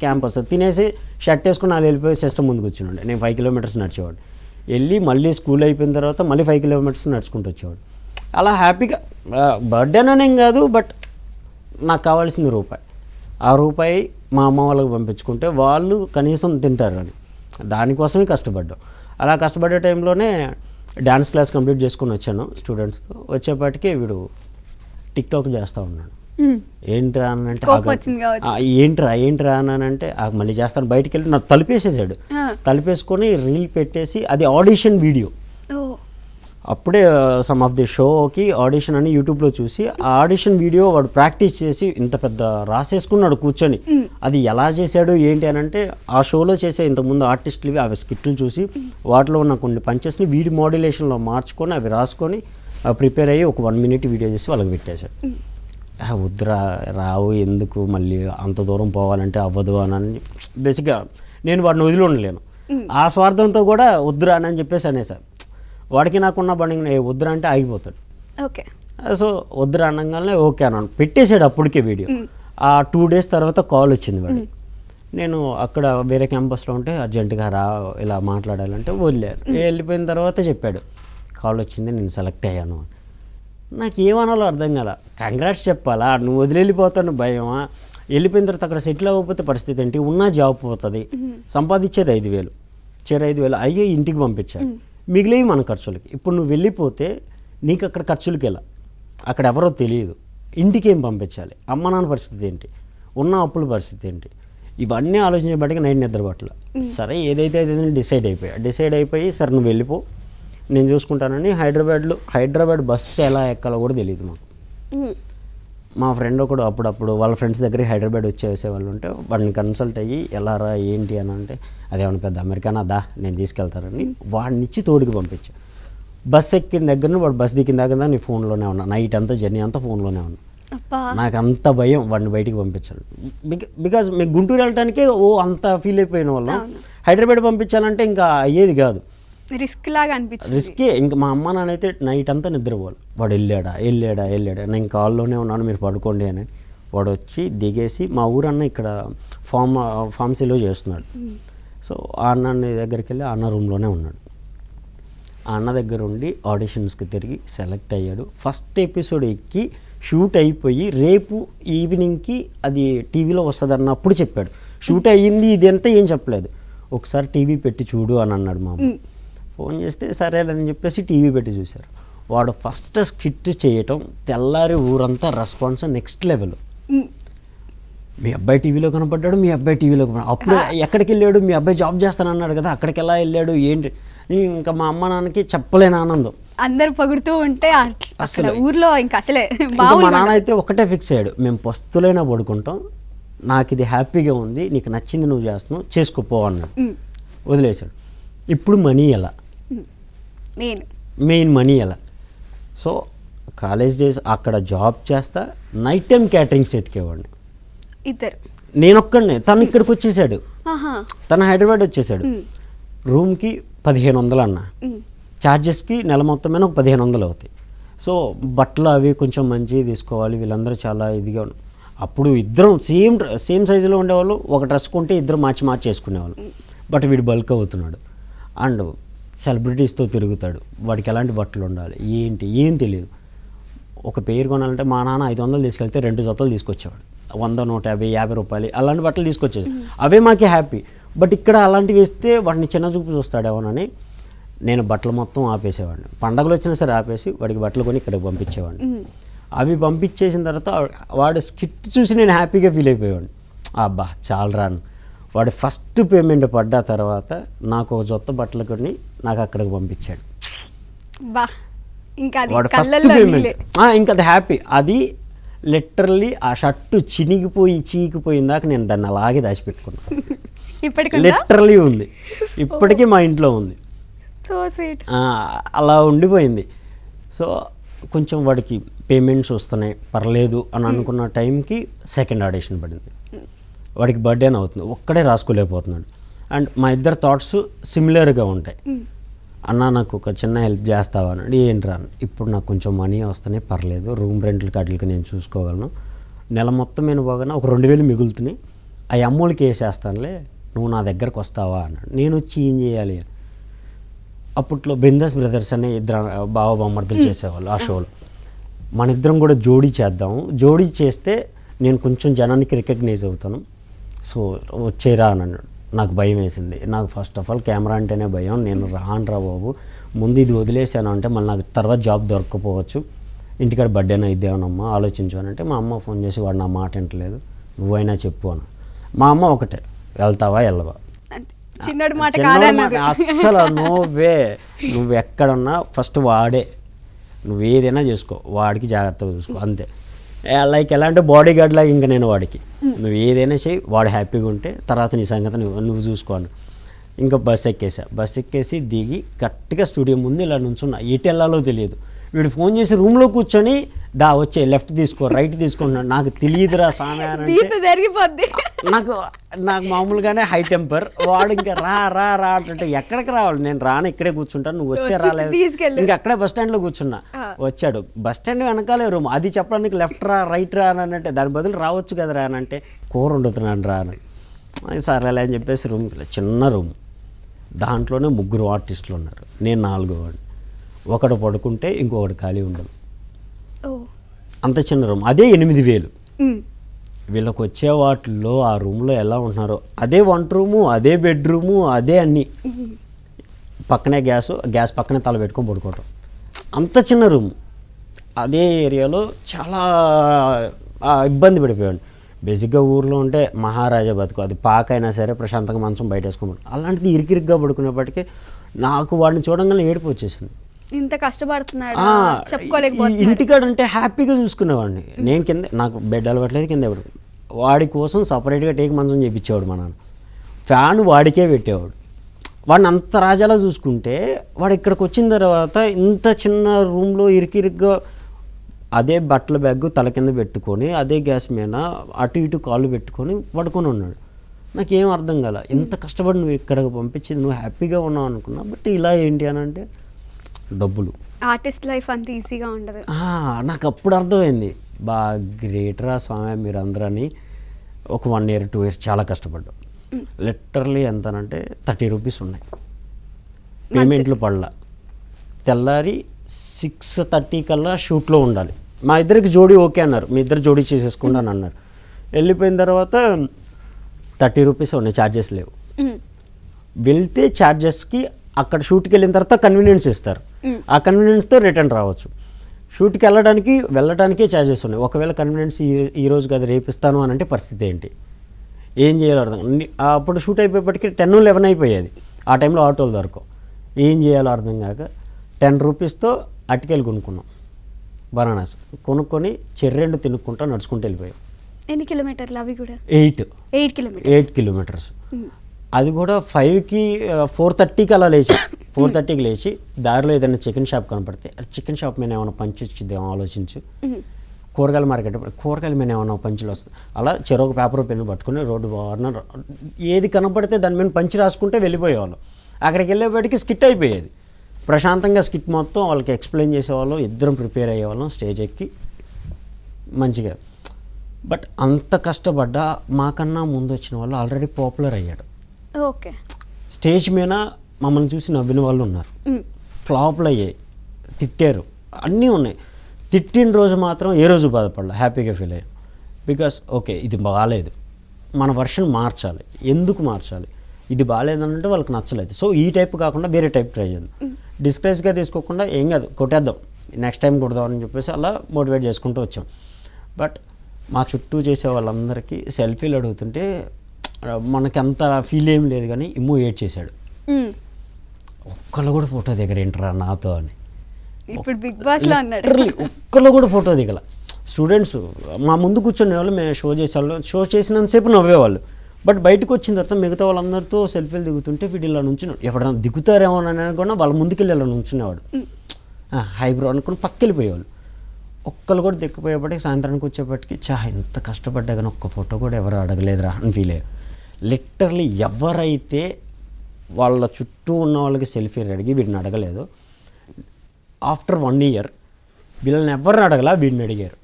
క్యాంపస్. తినేసి షర్ట్ వేసుకుని వాళ్ళు వెళ్ళిపోయి సిస్టమ్ ముందుకు వచ్చినాడు. నేను 5 కిలోమీటర్స్ నడిచేవాడు. వెళ్ళి మళ్ళీ స్కూల్ అయిపోయిన తర్వాత మళ్ళీ 5 కిలోమీటర్స్ నడుచుకుంటూ వచ్చేవాడు. అలా హ్యాపీగా బర్త్డేనేం కాదు, బట్ నాకు కావాల్సింది రూపాయి. ఆ రూపాయి మా అమ్మ వాళ్ళకి పంపించుకుంటే వాళ్ళు కనీసం తింటారు అని దానికోసమే కష్టపడ్డాం. అలా కష్టపడే టైంలోనే డ్యాన్స్ క్లాస్ కంప్లీట్ చేసుకుని వచ్చాను స్టూడెంట్స్తో. వచ్చేపాటికి వీడు టిక్టాక్ చేస్తూ ఉన్నాడు. ఏంట్రా అని అంటే ఏంట్రా అని అంటే మళ్ళీ చేస్తాను బయటికి వెళ్ళి నాకు తలుపేసేసాడు. తలుపేసుకొని రీల్ పెట్టేసి అది ఆడిషన్ వీడియో. అప్పుడే సమ్ ఆఫ్ ది షోకి ఆడిషన్ అని యూట్యూబ్లో చూసి ఆ ఆడిషన్ వీడియో వాడు ప్రాక్టీస్ చేసి ఇంత పెద్ద రాసేసుకున్నాడు కూర్చొని. అది ఎలా చేశాడు ఏంటి అని అంటే ఆ షోలో చేసే ఇంతకుముందు ఆర్టిస్టులవి అవి స్కిట్లు చూసి వాటిలో ఉన్న కొన్ని పంచెస్ని వీడి మోడ్యులేషన్లో మార్చుకొని అవి రాసుకొని ప్రిపేర్ అయ్యి ఒక 1 మినిట్ వీడియో చేసి వాళ్ళకి పెట్టేశాడు. వద్దురా రావు, ఎందుకు మళ్ళీ అంత దూరం పోవాలంటే అవ్వదు అని బేసిక్గా నేను వాడిని వదిలి ఉండలేను. ఆ స్వార్థంతో కూడా వద్దురా అని చెప్పేసి అనేసారు. వాడికి నాకున్న బండింగ్ వద్దురా అంటే ఆగిపోతాడు. ఓకే, సో వద్దురా అనగానే ఓకే అన్నాను, పెట్టేశాడు అప్పటికే వీడియో. ఆ 2 డేస్ తర్వాత కాల్ వచ్చింది వాడు. నేను అక్కడ వేరే క్యాంపస్లో ఉంటే అర్జెంటుగా రా ఇలా మాట్లాడాలంటే వదిలేరు. వెళ్ళిపోయిన తర్వాత చెప్పాడు కాల్ వచ్చింది, నేను సెలెక్ట్ అయ్యాను. నాకు ఏమనాలో అర్థం కాల. కంగ్రాట్స్ చెప్పాలా, నువ్వు వదిలిపోతాను భయమా? వెళ్ళిపోయిన తర్వాత అక్కడ సెటిల్ అవ్వకపోతే పరిస్థితి ఏంటి? ఉన్న జాబ్ పోతుంది, సంపాదించేది 5,000, 5,000 అయ్యో ఇంటికి పంపించాడు, మిగిలేవి మన ఖర్చులకి. ఇప్పుడు నువ్వు వెళ్ళిపోతే నీకు అక్కడ ఖర్చులకి ఎలా? అక్కడ ఎవరో తెలియదు, ఇంటికి ఏం పంపించాలి, అమ్మ నాన్న పరిస్థితి ఏంటి, ఉన్న అప్పుల పరిస్థితి ఏంటి, ఇవన్నీ ఆలోచించబట్టి నైట్ నిద్రపట్ల. సరే ఏదైతే అయితే డిసైడ్ అయిపోయి సరే నువ్వు వెళ్ళిపో నేను చూసుకుంటానని హైదరాబాద్ బస్సు ఎలా ఎక్కాలో కూడా తెలియదు మాకు. మా ఫ్రెండ్ ఒకడు అప్పుడప్పుడు వాళ్ళ ఫ్రెండ్స్ దగ్గరికి హైదరాబాద్ వచ్చేసేవాళ్ళు ఉంటే వాడిని కన్సల్ట్ అయ్యి ఎలా రా ఏంటి అని అంటే అదేమన్నా పెద్ద అమెరికానా దా నేను తీసుకెళ్తారని వాడిని ఇచ్చి తోడుకి పంపించా. బస్ ఎక్కిన దగ్గర వాడు బస్ దిగిన దాకా నీ ఫోన్లోనే ఉన్నా, నైట్ అంతా జర్నీ అంతా ఫోన్లోనే ఉన్నా. నాకు అంత భయం వాడిని బయటికి పంపించాలి. బికాజ్ మేము గుంటూరు వెళ్ళటానికే అంత ఫీల్ అయిపోయిన వాళ్ళం. హైదరాబాద్ పంపించాలంటే ఇంకా అయ్యేది కాదు, రిస్క్ లాగా అనిపించింది. రిస్కే. ఇంకా మా అమ్మ నాన్న అయితే నైట్ అంతా నిద్రపోవాలి. వాడు వెళ్ళాడా నేను కాల్లోనే ఉన్నాను మీరు పడుకోండి అని. వాడు వచ్చి దిగేసి మా ఊరన్న ఇక్కడ ఫార్మసీలో చేస్తున్నాడు. సో ఆ అన్న దగ్గరికి వెళ్ళి అన్న రూమ్లోనే ఉన్నాడు. ఆ అన్న దగ్గర ఉండి ఆడిషన్స్కి తిరిగి సెలెక్ట్ అయ్యాడు. ఫస్ట్ ఎపిసోడ్ ఎక్కి షూట్ అయిపోయి రేపు ఈవినింగ్కి అది టీవీలో వస్తుంది అన్నప్పుడు చెప్పాడు. షూట్ అయ్యింది ఇదంతా ఏం చెప్పలేదు. ఒకసారి టీవీ పెట్టి చూడు అని అన్నాడు మా అమ్మ. ఫోన్ చేస్తే సరేలని చెప్పేసి టీవీ పెట్టి చూశారు. వాడు ఫస్ట్ స్కిట్ చేయటం తెల్లారి ఊరంతా రెస్పాన్స్ నెక్స్ట్ లెవెల్. మీ అబ్బాయి టీవీలో కనపడ్డాడు, మీ అబ్బాయి టీవీలో కనపడ్డాడు. అప్పుడు ఎక్కడికి వెళ్ళాడు, మీ అబ్బాయి జాబ్ చేస్తానన్నాడు కదా అక్కడికి ఎలా వెళ్ళాడు ఏంటి, ఇంకా మా అమ్మ నాన్నకి చెప్పలేని ఆనందం. అందరు పొగుడుతూ ఉంటే అసలు ఊర్లో ఇంకా అసలే మా నాన్న అయితే ఒకటే ఫిక్స్ అయ్యాడు, మేము పస్తులైనా పడుకుంటాం, నాకు ఇది హ్యాపీగా ఉంది, నీకు నచ్చింది నువ్వు చేస్తున్నావు చేసుకోపో అన్నాడు. వదిలేశాడు. ఇప్పుడు మనీ ఎలా, మెయిన్ మనీ ఎలా? సో కాలేజ్ డేస్ అక్కడ జాబ్ చేస్తా, నైట్ టైం క్యాటరింగ్స్ ఎతికేవాడిని. ఇద్దరు, నేను ఒక్కడినే, తను ఇక్కడికి వచ్చేసాడు. ఆహా. తను హైదరాబాద్ వచ్చేసాడు. రూమ్కి 1500 అన్న, ఛార్జెస్కి నెల మొత్తం మీద ఒక 1500 అవుతాయి. సో బట్టలు అవి కొంచెం మంచిగా తీసుకోవాలి, వీళ్ళందరూ చాలా ఇదిగా అప్పుడు ఇద్దరం సేమ్ సైజులో ఉండేవాళ్ళు. ఒక డ్రెస్ కొంటే ఇద్దరు మార్చి వేసుకునేవాళ్ళు. బట్ వీడు బల్క్ అవుతున్నాడు అండ్ సెలబ్రిటీస్తో తిరుగుతాడు. వాడికి ఎలాంటి బట్టలు ఉండాలి ఏం తెలియదు. ఒక పేరు కొనాలంటే మా నాన్న 500 తీసుకెళ్తే 2 జతలు తీసుకొచ్చేవాడు. 100, 150, 50 రూపాయలు అలాంటి బట్టలు తీసుకొచ్చేది. అవే మాకే హ్యాపీ. బట్ ఇక్కడ అలాంటివి వేస్తే వాడిని చిన్న చూపు చూస్తాడేమోనని నేను బట్టలు మొత్తం ఆపేసేవాడిని. పండగలు వచ్చినా సరే ఆపేసి వాడికి బట్టలు కొని ఇక్కడికి పంపించేవాడిని. అవి పంపించేసిన తర్వాత వాడు స్కిట్ చూసి నేను హ్యాపీగా ఫీల్ అయిపోయేవాడిని. అబ్బా చాలా రాను. వాడు ఫస్ట్ పేమెంట్ పడ్డ తర్వాత నాకు ఒక జొత్త బట్టలు కొని నాకు అక్కడికి పంపించాడు. వాడు ఫస్ట్ పేమెంట్ ఇంకా అది హ్యాపీ. అది లిటరల్లీ ఆ షర్టు చీకిపోయిందాక నేను దాన్ని అలాగే దాచిపెట్టుకున్నాను. లిటరల్లీ ఉంది, ఇప్పటికీ మా ఇంట్లో ఉంది. అలా ఉండిపోయింది. సో కొంచెం వాడికి పేమెంట్స్ వస్తున్నాయి పర్లేదు అని అనుకున్న టైంకి సెకండ్ ఆడిషన్ పడింది. వాడికి బర్త్డే అని అవుతుంది, ఒక్కడే రాసుకోలేకపోతున్నాడు. అండ్ మా ఇద్దరు థాట్స్ సిమిలర్గా ఉంటాయి. అన్న నాకు ఒక చిన్న హెల్ప్ చేస్తావా అన్నాడు. ఏంటి రాను, ఇప్పుడు నాకు కొంచెం మనీ వస్తున్నాయి పర్లేదు, రూమ్ రెంట్లకి వాటికి నేను చూసుకోగలను, నెల మొత్తం నేను పోగానే ఒక 2000 మిగులుతున్నాయి, ఆ అమ్మోళ్ళకి వేసేస్తానులే, నువ్వు నా దగ్గరకు వస్తావా అన్నాడు. నేను వచ్చి ఏం చేయాలి? అప్పట్లో బిందాస్ బ్రదర్స్ అనే ఇద్దరు బావ బామ్మర్దులు చేసేవాళ్ళు ఆ షోలో. మన ఇద్దరం కూడా జోడీ చేద్దాము, జోడీ చేస్తే నేను కొంచెం జనానికి రికగ్నైజ్ అవుతాను, సో వచ్చేరా అని అన్నాడు. నాకు భయం వేసింది. నాకు ఫస్ట్ ఆఫ్ ఆల్ కెమెరా అంటేనే భయం. నేను రానురా బాబు, ముందు ఇది వదిలేసాను అంటే మళ్ళీ నాకు తర్వాత జాబ్ దొరకకపోవచ్చు, ఇంటికాడ బర్త్డేనా ఇద్దామనమ్మా ఆలోచించు అని అంటే మా అమ్మ ఫోన్ చేసి వాడు నా మాట వింటలేదు, నువ్వైనా చెప్పు అని. మా అమ్మ ఒకటే, వెళ్తావా వెళ్ళవా, అస్సలు నువ్వే నువ్వు ఎక్కడున్నా ఫస్ట్ వాడే, నువ్వు ఏదైనా చేసుకో, వాడికి జాగ్రత్తగా చూసుకో అంతే. లైక్ ఎలా అంటే బాడీ గార్డ్ లాగా ఇంకా నేను వాడికి, నువ్వు ఏదైనా చేయి, వాడు హ్యాపీగా ఉంటే తర్వాత నీ సంగతి నువ్వు చూసుకోను. ఇంకా బస్ ఎక్కేసి దిగి కరెక్ట్గా స్టూడియో ముందు ఇలా నుంచున్నా. ఎటు వెళ్ళాలో తెలియదు. వీడు ఫోన్ చేసి రూమ్లో కూర్చొని దా వచ్చే లెఫ్ట్ తీసుకో రైట్ తీసుకుంటున్నాడు. నాకు తెలియదురా స్వామి అంటే నాకు మామూలుగానే హై టెంపర్. వాడు ఇంకా రా అంటే ఎక్కడికి రావాలి, నేను రాను ఇక్కడే కూర్చుంటాను, నువ్వు వస్తే రాలేదు, ఇంకా అక్కడే బస్ స్టాండ్లో కూర్చున్నా. వచ్చాడు, బస్ స్టాండ్ వెనకాలే రూమ్, అది చెప్పడానికి లెఫ్ట్ రా రైట్ రా అని అంటే దాని బదులు రావచ్చు కదరా అని అంటే కూర వండుతున్నాను రా అని. సరేలే అని చెప్పేసి రూమ్, చిన్న రూమ్, దాంట్లోనే 3 ఆర్టిస్టులు ఉన్నారు, నేను 4వ వాడిని. ఒకడు పడుకుంటే ఇంకొకటి ఖాళీ ఉండదు, అంత చిన్న రూమ్. అదే 8000. వీళ్ళకి వచ్చే వాటిల్లో ఆ రూమ్లో ఎలా ఉంటున్నారో అదే వంట రూము, అదే బెడ్రూము, అదే అన్నీ, పక్కనే గ్యాస్ పక్కనే తల పెట్టుకొని పడుకోవటం, అంత చిన్న రూమ్. అదే ఏరియాలో చాలా ఇబ్బంది పడిపోయాడు. బేసిక్గా ఊర్లో ఉంటే మహారాజా బతుకు, అది పాకైనా సరే ప్రశాంతంగా మంచం బయట వేసుకోమని, అలాంటిది ఇరికిరిగ్గా పడుకునేప్పటికీ నాకు వాడిని చూడంగానే ఏడుపు వచ్చేసింది. ఇంత కష్టపడుతున్నాడు ఇంటికాడ అంటే హ్యాపీగా చూసుకునేవాడిని. నేను కింద, నాకు బెడ్ అలవాట్లేదు, కింద వాడి కోసం సపరేట్గా టేక్ మంచం చేయించేవాడు మా నాన్న, ఫ్యాన్ వాడికే పెట్టేవాడు. వాడిని అంత రాజాలా చూసుకుంటే వాడు ఇక్కడికి వచ్చిన తర్వాత ఇంత చిన్న రూమ్లో ఇరికిరిగ్గా అదే బట్టల బ్యాగ్ తల కింద పెట్టుకొని అదే గ్యాస్ మీద అటు ఇటు కాళ్ళు పెట్టుకొని పడుకొని ఉన్నాడు. నాకేం అర్థం కాల, ఇంత కష్టపడి నువ్వు ఇక్కడికి పంపించి నువ్వు హ్యాపీగా ఉన్నావు అనుకున్నా, బట్ ఇలా ఏంటి అని అంటే డబ్బులు. ఆర్టిస్ట్ లైఫ్ అంత ఈజీగా ఉండదు. నాకు అప్పుడు అర్థమైంది, బాగా గ్రేట్ రా స్వామి మీరు అందరని. ఒక 1 year 2 years చాలా కష్టపడ్డాం. లిటరలీ ఎంతనంటే 30 రూపీస్ ఉన్నాయి, పేమెంట్లు పడలా. తెల్లారి 6:30 కల్లా షూట్లో ఉండాలి. మా ఇద్దరికి జోడీ ఓకే అన్నారు, మీ ఇద్దరు జోడీ చేసేసుకోండి అని అన్నారు. వెళ్ళిపోయిన తర్వాత 30 రూపీస్ ఉన్నాయి, ఛార్జెస్ లేవు. వెళ్తే ఛార్జెస్కి అక్కడ షూట్కి వెళ్ళిన తర్వాత కన్వీనియన్స్ ఇస్తారు, ఆ కన్వీనియన్స్తో రిటర్న్ రావచ్చు. షూట్కి వెళ్ళడానికే ఛార్జెస్ ఉన్నాయి. ఒకవేళ కన్వీనియన్స్ ఈ రోజు కదా రేపు ఇస్తాను అని అంటే పరిస్థితి ఏంటి, ఏం చేయాలో అర్థం. అప్పుడు షూట్ అయిపోయేప్పటికీ 10, 11 అయిపోయేది. ఆ టైంలో ఆటోలు దొరకవు, ఏం చేయాలో అర్థం కాక 10 రూపీస్తో అటుకెళ్ళి కొనుక్కున్నాం. బనానాస్ కొనుక్కొని చెర్రెండు తినుక్కుంటా నడుచుకుంటూ వెళ్ళిపోయాం. ఎన్ని కిలోమీటర్లు అవి కూడా? 8 కిలోమీటర్స్. అది కూడా 5కి 4:30కి అలా లేచి 4:30కి లేచి దారిలో ఏదైనా చికెన్ షాప్ కనపడితే చికెన్ షాప్ మీద ఏమైనా పంచి వచ్చిద్దాం ఆలోచించు, కూరగాయల మార్కెట్ కూరగాయల మీద ఏమన్నా పంచులు వస్తాయి. అలా చెరొక పేపర్ పెన్ను పట్టుకుని రోడ్డు బాగా ఏది కనపడితే దాని మీద పంచి రాసుకుంటే వెళ్ళిపోయేవాళ్ళం. అక్కడికి వెళ్ళేప్పటికి స్కిట్ అయిపోయేది. ప్రశాంతంగా స్కిట్ మొత్తం వాళ్ళకి ఎక్స్ప్లెయిన్ చేసేవాళ్ళం, ఇద్దరం ప్రిపేర్ అయ్యేవాళ్ళం స్టేజ్ ఎక్కి మంచిగా. బట్ అంత కష్టపడ్డా మాకన్నా ముందు వచ్చిన వాళ్ళు ఆల్రెడీ పాపులర్ అయ్యాడు. ఓకే. స్టేజ్ మీద మమ్మల్ని చూసి నవ్విన వాళ్ళు ఉన్నారు, ఫ్లాప్లు అయ్యాయి, తిట్టారు, అన్నీ ఉన్నాయి. తిట్టిన రోజు మాత్రం ఏ రోజు బాధపడలే, హ్యాపీగా ఫీల్ అయ్యాం. బికాస్ ఓకే ఇది బాగాలేదు, మన వర్షన్ మార్చాలి. ఎందుకు మార్చాలి? ఇది బాగాలేదంటే వాళ్ళకి నచ్చలేదు. సో ఈ టైప్ కాకుండా వేరే టైప్ ట్రై చేద్దాం. డిస్కరేజ్గా తీసుకోకుండా ఏం కాదు కొట్టేద్దాం, నెక్స్ట్ టైం కొడదామని చెప్పేసి అలా మోటివేట్ చేసుకుంటూ వచ్చాం. బట్ మా చుట్టూ చేసే వాళ్ళందరికీ సెల్ఫీలు అడుగుతుంటే మనకి అంత ఫీల్ ఏం లేదు, కానీ ఇమ్ము ఏడ్ చేశాడు. ఒక్కళ్ళు కూడా ఫోటో దగ్గర ఏంటరా నాతో అని. ఇప్పుడు బిగ్ బాస్లో అన్నాడు. ఒక్కళ్ళు కూడా ఫోటో దిగల. స్టూడెంట్స్ మా ముందు కూర్చునే వాళ్ళు, మేము షో చేసేవాళ్ళు, షో చేసినంతసేపు నవ్వేవాళ్ళు. బట్ బయటకు వచ్చిన తర్వాత మిగతా వాళ్ళందరితో సెల్ఫీలు దిగుతుంటే వీడు ఇలా నుంచి ఎవరైనా దిగుతారేమో అని అనుకున్నా వాళ్ళ ముందుకెళ్ళి ఇలా నుంచునేవాడు. హైబ్రో అనుకుని పక్క వెళ్ళిపోయేవాళ్ళు. ఒక్కళ్ళు కూడా దిక్కుపోయేపటికి సాయంత్రానికి వచ్చేపటికి ఎంత కష్టపడ్డా కానీ ఒక్క ఫోటో కూడా ఎవరు అడగలేదురా అని ఫీల్ అయ్యారు. లిటరలీ ఎవరైతే వాళ్ళ చుట్టూ ఉన్న వాళ్ళకి సెల్ఫీలు అడిగి వీడిని అడగలేదు, ఆఫ్టర్ 1 year వీళ్ళని ఎవరిని అడగలా, వీడిని అడిగారు.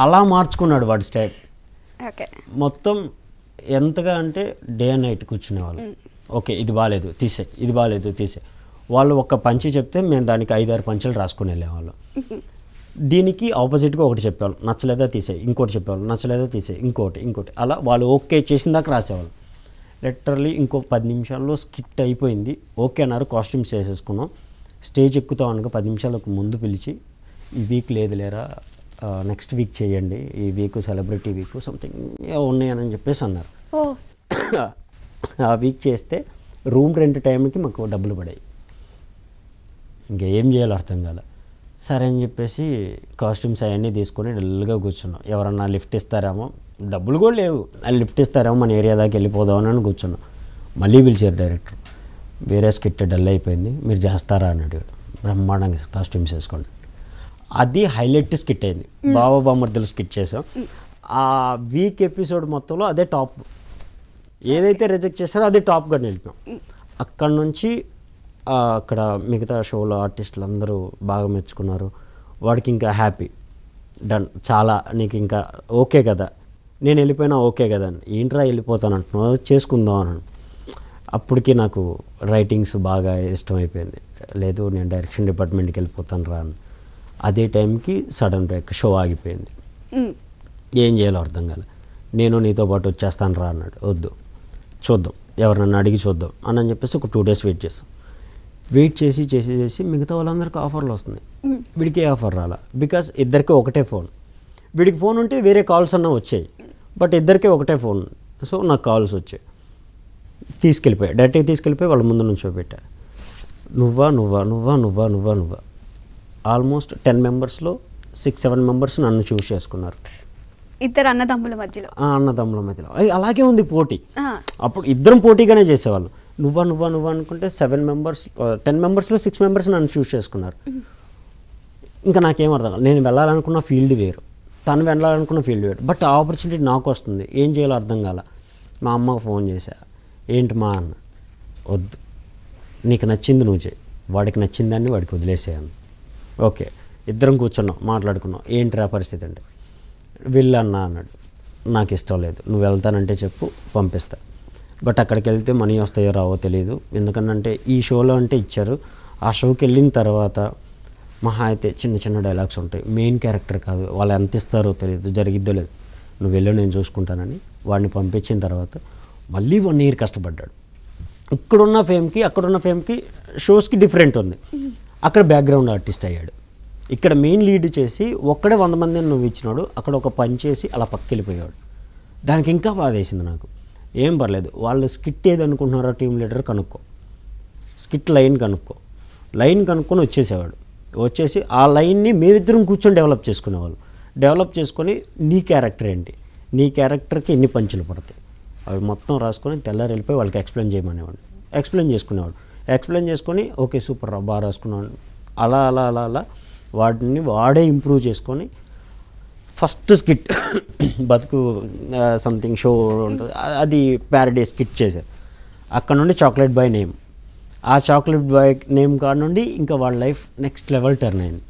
అలా మార్చుకున్నాడు వాడి స్టైల్. మొత్తం ఎంతగా అంటే డే అండ్ నైట్ కూర్చునేవాళ్ళు. ఓకే ఇది బాగాలేదు తీసే, ఇది బాగాలేదు తీసే. వాళ్ళు ఒక్క పంచి చెప్తే మేము దానికి 5-6 పంచులు రాసుకుని వెళ్ళేవాళ్ళం. దీనికి ఆపోజిట్గా ఒకటి చెప్పేవాళ్ళు, నచ్చలేదా తీసే, ఇంకోటి చెప్పేవాళ్ళు, నచ్చలేదా తీసే, ఇంకోటి అలా వాళ్ళు ఓకే చేసిన దాకా రాసేవాళ్ళు. లిటరల్లీ ఇంకో 10 నిమిషాల్లో స్కిట్ అయిపోయింది. ఓకే అన్నారు, కాస్ట్యూమ్స్ వేసేసుకున్నాం. స్టేజ్ ఎక్కుతాం అనగా 10 నిమిషాలకు ముందు పిలిచి ఈ వీక్ లేదు లేరా, నెక్స్ట్ వీక్ చేయండి, ఈ వీక్ సెలబ్రిటీ వీక్ సంథింగ్ ఉన్నాయని చెప్పేసి అన్నారు. ఆ వీక్ చేస్తే రూమ్ రెంట్ టైంకి మాకు డబ్బులు పడాయి. ఇంకేం చేయాలో అర్థం కాల. సరే అని చెప్పేసి కాస్ట్యూమ్స్ అవన్నీ తీసుకొని డల్గా కూర్చున్నాం. ఎవరన్నా లిఫ్ట్ ఇస్తారేమో, డబ్బులు కూడా లేవు, లిఫ్ట్ ఇస్తారేమో మన ఏరియా దాకా వెళ్ళిపోదామని కూర్చున్నాం. మళ్ళీ పిలిచారు డైరెక్టర్, వేరే స్కిట్ డల్ అయిపోయింది మీరు చేస్తారా అని అడిగాడు. బ్రహ్మాండంగా కాస్ట్యూమ్స్ వేసుకోండి. అది హైలైట్ స్కిట్ అయింది. బావ బామ్మర్దులు స్కిట్ చేసాం. ఆ వీక్ ఎపిసోడ్ మొత్తంలో అదే టాప్. ఏదైతే రిజెక్ట్ చేశారో అదే టాప్గా నిలిపాం. అక్కడ నుంచి అక్కడ మిగతా షోలో ఆర్టిస్టులు అందరూ బాగా మెచ్చుకున్నారు. వాడికి ఇంకా హ్యాపీ, డన్, చాలా నీకు ఇంకా ఓకే కదా, నేను వెళ్ళిపోయినా ఓకే కదా అని. ఏంట్రా వెళ్ళిపోతాను అంటున్నావు, చేసుకుందాం అని. అప్పటికి నాకు రైటింగ్స్ బాగా ఇష్టమైపోయింది. లేదు నేను డైరెక్షన్ డిపార్ట్మెంట్కి వెళ్ళిపోతాను రా అని. అదే టైంకి సడన్ బ్రేక్, షో ఆగిపోయింది. ఏం చేయాలో అర్థం కాలే. నేను నీతో పాటు వచ్చేస్తాను రా అన్నాడు. వద్దు చూద్దాం, ఎవరినన్నా అడిగి చూద్దాం అని చెప్పేసి ఒక 2 days వెయిట్ చేస్తాం. వెయిట్ చేసి మిగతా వాళ్ళందరికీ ఆఫర్లు వస్తున్నాయి, వీడికి ఆఫర్ రాలా. బికాస్ ఇద్దరికి ఒకటే ఫోన్. వీడికి ఫోన్ ఉంటే వేరే కాల్స్ అన్నా వచ్చాయి, బట్ ఇద్దరికీ ఒకటే ఫోన్. సో నాకు కాల్స్ వచ్చాయి. డైరెక్ట్గా తీసుకెళ్ళిపోయి వాళ్ళ ముందు నుంచోబెట్టా. నువ్వా ఆల్మోస్ట్ 10 మెంబర్స్లో 6-7 మెంబర్స్ నన్ను చూస్ చేసుకున్నారు. ఇద్దరు అన్నదమ్ముల మధ్యలో అలాగే ఉంది పోటీ. అప్పుడు ఇద్దరం పోటీగానే చేసేవాళ్ళం. నువ్వా అనుకుంటే 7 మెంబర్స్ 10 మెంబర్స్లో 6 మెంబర్స్ నన్ను చూస్ చేసుకున్నారు. ఇంకా నాకేం అర్థం కాదు. నేను వెళ్ళాలనుకున్న ఫీల్డ్ వేరు, తను వెళ్ళాలనుకున్న ఫీల్డ్ వేరు. బట్ ఆ ఆపర్చునిటీ నాకు వస్తుంది, ఏం చేయాలో అర్థం కాల. మా అమ్మకు ఫోన్ చేశా, ఏంటి మా అన్న, వద్దు నీకు నచ్చింది నువ్వు చేయి, వాడికి నచ్చిందాన్ని వాడికి వదిలేసేయాను. ఓకే ఇద్దరం కూర్చున్నాం, మాట్లాడుకున్నాం. ఏంటిరా పరిస్థితి అంటే, వెళ్ళన్నా అన్నాడు. నాకు ఇష్టం లేదు, నువ్వు వెళ్తానంటే చెప్పు పంపిస్తా. బట్ అక్కడికి వెళ్తే మనీ వస్తాయో రావో తెలియదు. ఎందుకంటే ఈ షోలో అంటే ఇచ్చారు, ఆ షోకి వెళ్ళిన తర్వాత మహా అయితే చిన్న డైలాగ్స్ ఉంటాయి, మెయిన్ క్యారెక్టర్ కాదు. వాళ్ళు ఎంత ఇస్తారో తెలియదు, జరిగిద్దో లేదు, నువ్వు వెళ్ళు నేను చూసుకుంటానని వాడిని పంపించిన తర్వాత మళ్ళీ 1 year కష్టపడ్డాడు. ఇక్కడున్న ఫేమ్కి అక్కడున్న ఫేమ్కి షోస్కి డిఫరెంట్ ఉంది. అక్కడ బ్యాక్గ్రౌండ్ ఆర్టిస్ట్ అయ్యాడు, ఇక్కడ మెయిన్ లీడ్ చేసి ఒక్కడే 100 మందిని నువ్వు ఇచ్చినాడు. అక్కడ ఒక పని చేసి అలా పక్కెళ్ళిపోయాడు. దానికి ఇంకా బాధ వేసింది నాకు. ఏం పర్లేదు, వాళ్ళు స్కిట్ ఏది అనుకుంటున్నారో టీం లీడర్ కనుక్కో, స్కిట్ లైన్ కనుక్కొని వచ్చేసేవాడు. వచ్చేసి ఆ లైన్ని మేమిద్దరం కూర్చొని డెవలప్ చేసుకునేవాళ్ళు. డెవలప్ చేసుకొని నీ క్యారెక్టర్ ఏంటి, నీ క్యారెక్టర్కి ఎన్ని పంచులు పడతాయి అవి మొత్తం రాసుకొని తెల్లారి వెళ్ళిపోయి వాళ్ళకి ఎక్స్ప్లెయిన్ చేయమనేవాడు. ఎక్స్ప్లెయిన్ చేసుకొని ఓకే సూపర్ రా బాగా రాసుకున్నాడు. అలా వాడిని వాడే ఇంప్రూవ్ చేసుకొని ఫస్ట్ స్కిట్ బతుకు సంథింగ్ షో ఉంటుంది, అది ప్యారడీ స్కిట్ చేశారు. అక్కడ నుండి చాక్లెట్ బాయ్ నేమ్, ఆ చాక్లెట్ బాయ్ నేమ్ కాడ నుండి ఇంకా వాళ్ళ లైఫ్ నెక్స్ట్ లెవెల్ టర్న్ అయింది.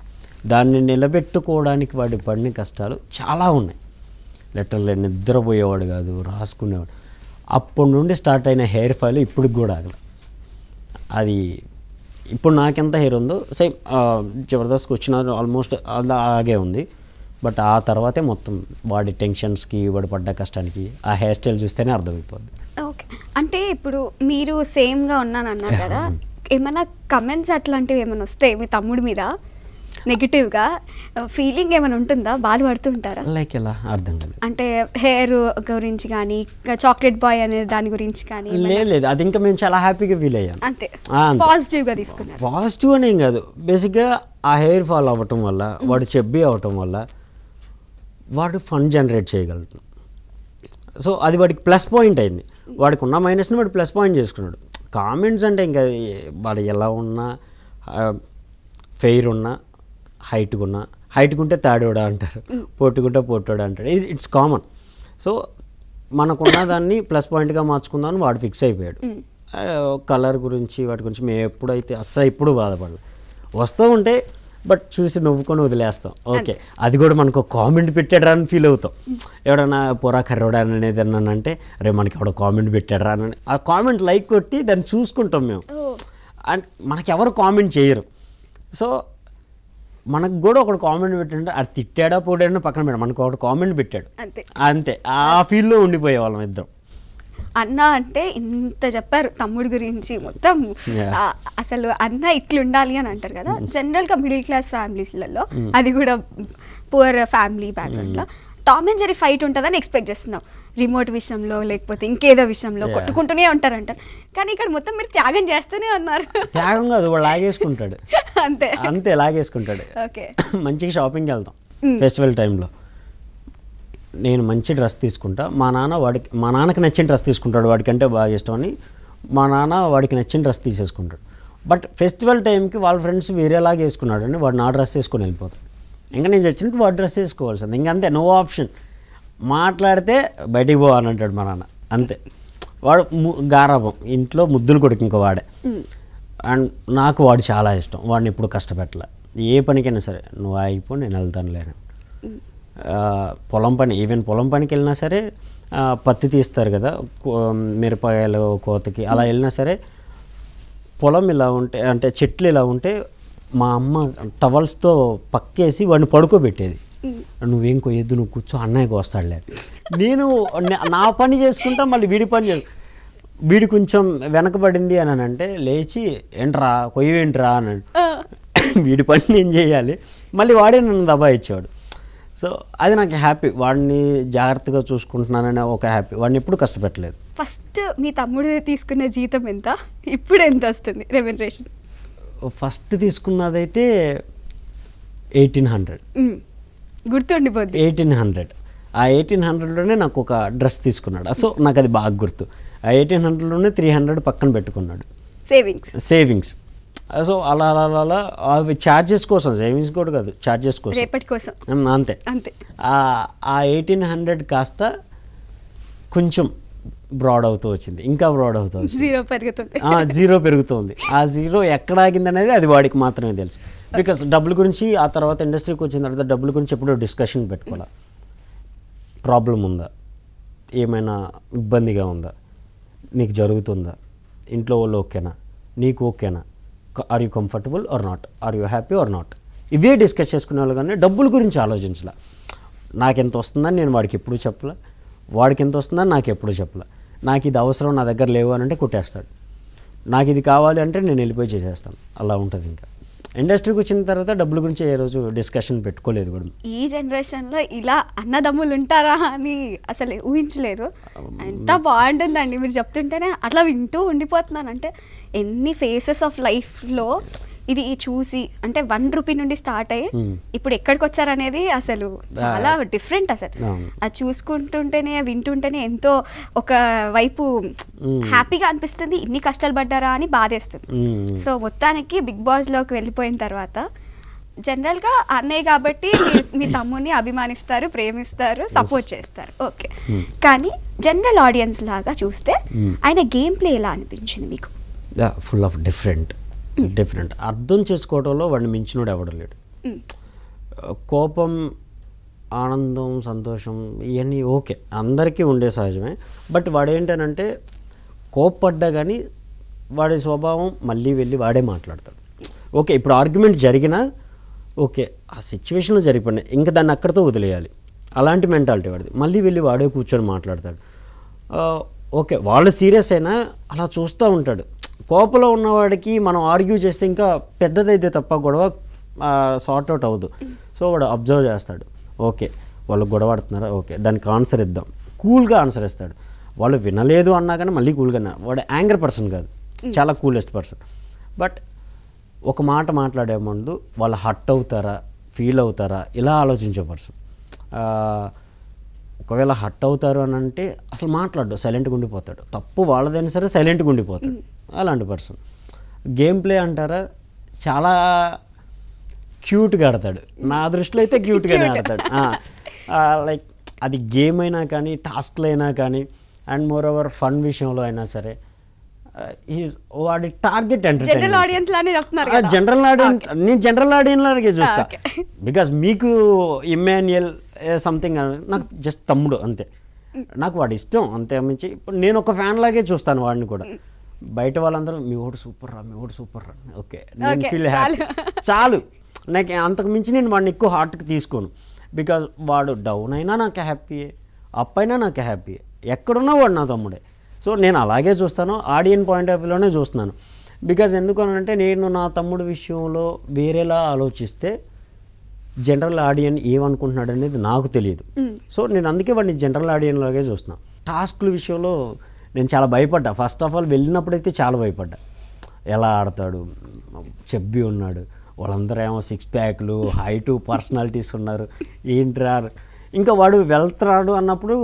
దాన్ని నిలబెట్టుకోవడానికి వాడి పడిన కష్టాలు చాలా ఉన్నాయి. లెటర్లు నిద్రపోయేవాడు కాదు, రాసుకునేవాడు. అప్పటి నుండి స్టార్ట్ అయిన హెయిర్ ఫాల్ ఇప్పటికి కూడా ఆగల. అది ఇప్పుడు నాకెంత హెయిర్ ఉందో సేమ్ జబర్దస్త్కి వచ్చిన ఆల్మోస్ట్ అలాగే ఉంది. బట్ ఆ తర్వాతే మొత్తం వాడి టెన్షన్స్కి, వాడు పడ్డ కష్టానికి ఆ హెయిర్ స్టైల్ చూస్తేనే అర్థమైపోద్ది. ఓకే, అంటే ఇప్పుడు మీరు సేమ్గా ఉన్నాను అన్నారు కదా, ఏమైనా కమెంట్స్ అట్లాంటివి ఏమైనా వస్తాయి మీ తమ్ముడి మీద నెగిటివ్గా? ఫీలింగ్ ఏమైనా ఉంటుందా? బాధపడుతుంటారా? లైక్ ఎలా అర్థం కాదు. అంటే హెయిర్ గురించి కానీ, చాక్లెట్ బాయ్ అనే దాని గురించి కానీ? లేదు, అది ఇంకా మేము చాలా హ్యాపీగా ఫీల్ అయ్యాం. అంతే, పాజిటివ్గా తీసుకున్నారు. పాజిటివ్ అనేం కాదు, బేసిక్గా ఆ హెయిర్ ఫాల్ అవ్వటం వల్ల, వాడు చెబ్బీ అవ్వటం వల్ల వాడు ఫండ్ జనరేట్ చేయగలుగుతాడు. సో అది వాడికి ప్లస్ పాయింట్ అయింది. వాడికి ఉన్న మైనస్ని వాడు ప్లస్ పాయింట్ చేసుకున్నాడు. కామెంట్స్ అంటే ఇంకా వాడు ఎలా ఉన్నా, ఫెయిర్ ఉన్నా, హైట్గా ఉంటే తాడోడా అంటారు, పొట్టుకుంటే పొట్టోడా అంటాడు. It's common. సో మనకున్న దాన్ని ప్లస్ పాయింట్గా మార్చుకుందామని వాడు ఫిక్స్ అయిపోయాడు. కలర్ గురించి వాటి గురించి మేము ఎప్పుడైతే అస్సలు ఇప్పుడు బాధపడలేదు. వస్తూ ఉంటే బట్ చూసి నవ్వుకొని వదిలేస్తాం. ఓకే, అది కూడా మనకు కామెంట్ పెట్టాడరా అని ఫీల్ అవుతాం. ఎవడన్నా పొరా కర్రోడా అనేది అన్నానంటే రే మనకి ఎవడో కామెంట్ పెట్టాడరా అని ఆ కామెంట్ లైక్ కొట్టి దాన్ని చూసుకుంటాం మేము. అండ్ మనకి ఎవరు కామెంట్ చేయరు. సో మనకు కూడా ఒకడు కామెంట్ పెట్టాడంటే అది తిట్టాడా పోడాడో పక్కన పెట్టాడు, మనకు ఒకటి కామెంట్ పెట్టాడు అంతే. ఆ ఫీల్డ్లో ఉండిపోయే వాళ్ళం ఇద్దరం. అన్న అంటే ఇంత చెప్పారు తమ్ముడి గురించి మొత్తం. అసలు అన్న ఇట్లుండాలి అని అంటారు కదా, జనరల్గా మిడిల్ క్లాస్ ఫ్యామిలీస్లలో, అది కూడా పూర్ ఫ్యామిలీ బ్యాక్గ్రౌండ్లో టామ్ అండ్ జెర్రీ ఫైట్ ఉంటుందని ఎక్స్పెక్ట్ చేస్తున్నాం. రిమోట్ విషయంలో లేకపోతే ఇంకేదో విషయంలో కొట్టుకుంటూనే ఉంటారంటారు. కానీ ఇక్కడ మొత్తం మీరు త్యాగం చేస్తూనే ఉన్నారు. త్యాగం కాదు, వాడు లాగేసుకుంటాడు. అంతే లాగేసుకుంటాడు. ఓకే, మంచిగా షాపింగ్కి వెళ్తాం ఫెస్టివల్ టైంలో. నేను మంచి డ్రెస్ తీసుకుంటా, మా నాన్నకి నచ్చిన డ్రెస్ తీసుకుంటాడు, వాడికంటే బాగా ఇష్టం అని మా నాన్న వాడికి నచ్చిన డ్రెస్ తీసేసుకుంటాడు. బట్ ఫెస్టివల్ టైంకి వాళ్ళ ఫ్రెండ్స్ వేరేలాగా వేసుకున్నాడు అని వాడు నా డ్రెస్ వేసుకొని వెళ్ళిపోతాడు. ఇంకా నేను వచ్చినట్టు వాడు డ్రెస్ వేసుకోవాల్సింది, ఇంకంతే, నో ఆప్షన్. మాట్లాడితే బయటికి పో అని అంటాడు మా నాన్న, అంతే. వాడు గారాబం, ఇంట్లో ముద్దులు కొడుకు ఇంకో వాడే. అండ్ నాకు వాడు చాలా ఇష్టం, వాడిని ఎప్పుడు కష్టపెట్టలే. ఏ పనికైనా సరే నువ్వు ఆగిపో నేను వెళ్తాను లేను. పొలం పని, ఈవెన్ పొలం పనికి వెళ్ళినా సరే, పత్తి తీస్తారు కదా మిరపకాయలు కోతకి, అలా వెళ్ళినా సరే పొలం ఇలా ఉంటే అంటే చెట్లు ఇలా ఉంటే మా అమ్మ టవల్స్తో పక్కేసి వాడిని పడుకోబెట్టేది. నువ్వేం కొయ్యొద్దు, నువ్వు కూర్చో, అన్నయ్యకి వస్తాడులే. నేను నా పని చేసుకుంటా, మళ్ళీ వీడి పని వీడి కొంచెం వెనకబడింది అని అంటే లేచి ఏంట్రా కొయ్యేంట్రా అని వీడి పని నేను చేయాలి, మళ్ళీ వాడే నన్ను దబాయించాడు. సో అది నాకు హ్యాపీ, వాడిని జాగ్రత్తగా చూసుకుంటున్నాననే ఒక హ్యాపీ. వాడిని ఎప్పుడు కష్టపెట్టలేదు. ఫస్ట్ మీ తమ్ముడు తీసుకున్న జీతం ఎంత, ఇప్పుడు ఎంత వస్తుంది రెమ్యునరేషన్? ఫస్ట్ తీసుకున్నదైతే 1800. గుర్తుండిపోద్ది, 1800. ఆ 1800లోనే నాకు ఒక డ్రెస్ తీసుకున్నాడు. సో నాకు అది బాగా గుర్తు. ఆ 1800లోనే 300 పక్కన పెట్టుకున్నాడు సేవింగ్స్. సో అలా అలా అలా అవి ఛార్జెస్ కోసం, సేవింగ్స్ కూడా కాదు, ఛార్జెస్ కోసం, రేపటి కోసం. అంతే. ఆ 1800 కాస్త కొంచెం బ్రాడ్ అవుతూ వచ్చింది, ఇంకా బ్రాడ్ అవుతూ వచ్చింది, జీరో పెరుగుతుంది. ఆ జీరో ఎక్కడ ఆగింది అనేది అది వాడికి మాత్రమే తెలుసు. బికాస్ డబ్బుల గురించి ఆ తర్వాత ఇండస్ట్రీకి వచ్చిన తర్వాత డబ్బుల గురించి ఎప్పుడూ డిస్కషన్ పెట్టుకోవాలి. ప్రాబ్లం ఉందా, ఏమైనా ఇబ్బందిగా ఉందా, నీకు జరుగుతుందా, ఇంట్లో వాళ్ళు ఓకేనా, నీకు ఓకేనా, are you comfortable or not, are you happy or not, ఇవే డిస్కస్ చేసుకునే వాళ్ళు. కానీ డబ్బుల గురించి ఆలోచించలే. నాకెంత వస్తుందని నేను వాడికి ఎప్పుడు చెప్పలే, వాడికి ఎంత వస్తుందని నాకు ఎప్పుడు చెప్పలే. నాకు ఇది అవసరం, నా దగ్గర లేవు అని అంటే కొట్టేస్తాడు. నాకు ఇది కావాలి అంటే నేను వెళ్ళిపోయి చేసేస్తాను, అలా ఉంటుంది. ఇంకా ఇండస్ట్రీకి వచ్చిన తర్వాత డబ్బుల గురించి ఏ రోజు డిస్కషన్ పెట్టుకోలేదు కూడా. ఈ జనరేషన్లో ఇలా అన్నదమ్ములు ఉంటారా అని అసలు ఊహించలేదు. ఎంత బాగుంటుందండి మీరు చెప్తుంటేనే అట్లా వింటూ ఉండిపోతున్నాను. అంటే ఎన్ని ఫేసెస్ ఆఫ్ లైఫ్లో ఇది చూసి, అంటే 1 రూపీ నుండి స్టార్ట్ అయ్యి ఇప్పుడు ఎక్కడికి వచ్చారనేది అసలు చాలా డిఫరెంట్. అసలు అది చూసుకుంటుంటేనే వింటుంటేనే ఎంతో ఒక వైపు హ్యాపీగా అనిపిస్తుంది, ఇన్ని కష్టాలు పడ్డారా అని బాధేస్తుంది. సో మొత్తానికి బిగ్ బాస్లోకి వెళ్ళిపోయిన తర్వాత జనరల్గా అన్నయ్య కాబట్టి మీ తమ్ముడిని అభిమానిస్తారు, ప్రేమిస్తారు, సపోర్ట్ చేస్తారు, ఓకే. కానీ జనరల్ ఆడియన్స్ లాగా చూస్తే ఆయన గేమ్ ప్లే ఎలా అనిపించింది మీకు? ఫుల్ ఆఫ్ డిఫరెంట్ అర్థం చేసుకోవడంలో వాడిని మించినోడు ఎవడు లేడు. కోపం, ఆనందం, సంతోషం ఇవన్నీ ఓకే, అందరికీ ఉండే సహజమే. బట్ వాడు ఏంటనంటే కోప్పడ్డా కానీ వాడి స్వభావం మళ్ళీ వెళ్ళి వాడే మాట్లాడతాడు. ఓకే, ఇప్పుడు ఆర్గ్యుమెంట్ జరిగినా ఓకే, ఆ సిచ్యువేషన్లో జరిగిపోయినాయి, ఇంకా దాన్ని అక్కడితో వదిలేయాలి, అలాంటి మెంటాలిటీ వాడిది. మళ్ళీ వెళ్ళి వాడే కూర్చొని మాట్లాడతాడు. ఓకే, వాళ్ళు సీరియస్ అయినా అలా చూస్తూ ఉంటాడు. కోపంలో ఉన్నవాడికి మనం ఆర్గ్యూ చేస్తే ఇంకా పెద్దదైతే తప్ప గొడవ సార్ట్అవుట్ అవ్వదు. సో వాడు అబ్జర్వ్ చేస్తాడు, ఓకే వాళ్ళు గొడవ ఆడుతున్నారా, ఓకే దానికి ఆన్సర్ ఇద్దాం, కూల్గా ఆన్సర్ ఇస్తాడు. వాళ్ళు వినలేదు అన్నా కానీ మళ్ళీ కూల్గా, వాడు యాంగర్ పర్సన్ కాదు, చాలా కూలెస్ట్ పర్సన్. బట్ ఒక మాట మాట్లాడే ముందు వాళ్ళు హర్ట్ అవుతారా, ఫీల్ అవుతారా ఇలా ఆలోచించే పర్సన్. ఒకవేళ హర్ట్ అవుతారు అని అంటే అసలు మాట్లాడు, సైలెంట్గా ఉండిపోతాడు. తప్పు వాళ్ళదైనా సరే సైలెంట్గా ఉండిపోతాడు, అలాంటి పర్సన్. గేమ్ ప్లే అంటారా, చాలా క్యూట్గా ఆడతాడు. నా దృష్టిలో అయితే క్యూట్గానే ఆడతాడు. లైక్ అది గేమ్ అయినా కానీ, టాస్క్లు అయినా కానీ, అండ్ మోర్ ఓవర్ ఫన్ విషయంలో అయినా సరే వాడి టార్గెట్ జనరల్ ఆడియన్స్ లానే చెప్తున్నారు. జనరల్ ఆడియన్స్, నేను జనరల్ ఆడియన్స్ లాగే చూస్తా. బికాజ్ మీకు ఇమ్మాన్యుయల్ సంథింగ్ నాకు జస్ట్ తమ్ముడు అంతే, నాకు వాడు ఇష్టం అంతే. మించి ఇప్పుడు నేను ఒక ఫ్యాన్ లాగే చూస్తాను వాడిని కూడా. బయట వాళ్ళందరూ మీ ఓడు సూపర్ రా, మీ ఓడు సూపర్ రా, ఓకే నేను ఫీల్ హ్యాపీ చాలు. నాకు అంతకు మించి నేను వాడిని ఎక్కువ హార్ట్కి తీసుకోను. బికాజ్ వాడు డౌన్ అయినా నాకు హ్యాపీయే, అప్ అయినా నాకు హ్యాపీయే, ఎక్కడున్నా వాడు నా తమ్ముడే. సో నేను అలాగే చూస్తాను, ఆడియన్ పాయింట్ ఆఫ్ వ్యూలోనే చూస్తున్నాను. బికాజ్ ఎందుకనంటే నేను నా తమ్ముడు విషయంలో వేరేలా ఆలోచిస్తే జనరల్ ఆడియన్ ఏమనుకుంటున్నాడు అనేది నాకు తెలియదు. సో నేను అందుకే వాడిని జనరల్ ఆడియన్ లాగే చూస్తున్నాను. టాస్క్ల విషయంలో నేను చాలా భయపడ్డా. ఫస్ట్ ఆఫ్ ఆల్ వెళ్ళినప్పుడైతే చాలా భయపడ్డా, ఎలా ఆడతాడు, చెబ్బి ఉన్నాడు, వాళ్ళందరూ ఏమో 6 ప్యాక్లు, హైటు, పర్సనాలిటీస్ ఉన్నారు, ఏంట్రా. ఇంకా వాడు వెళ్తున్నాడు అన్నప్పుడు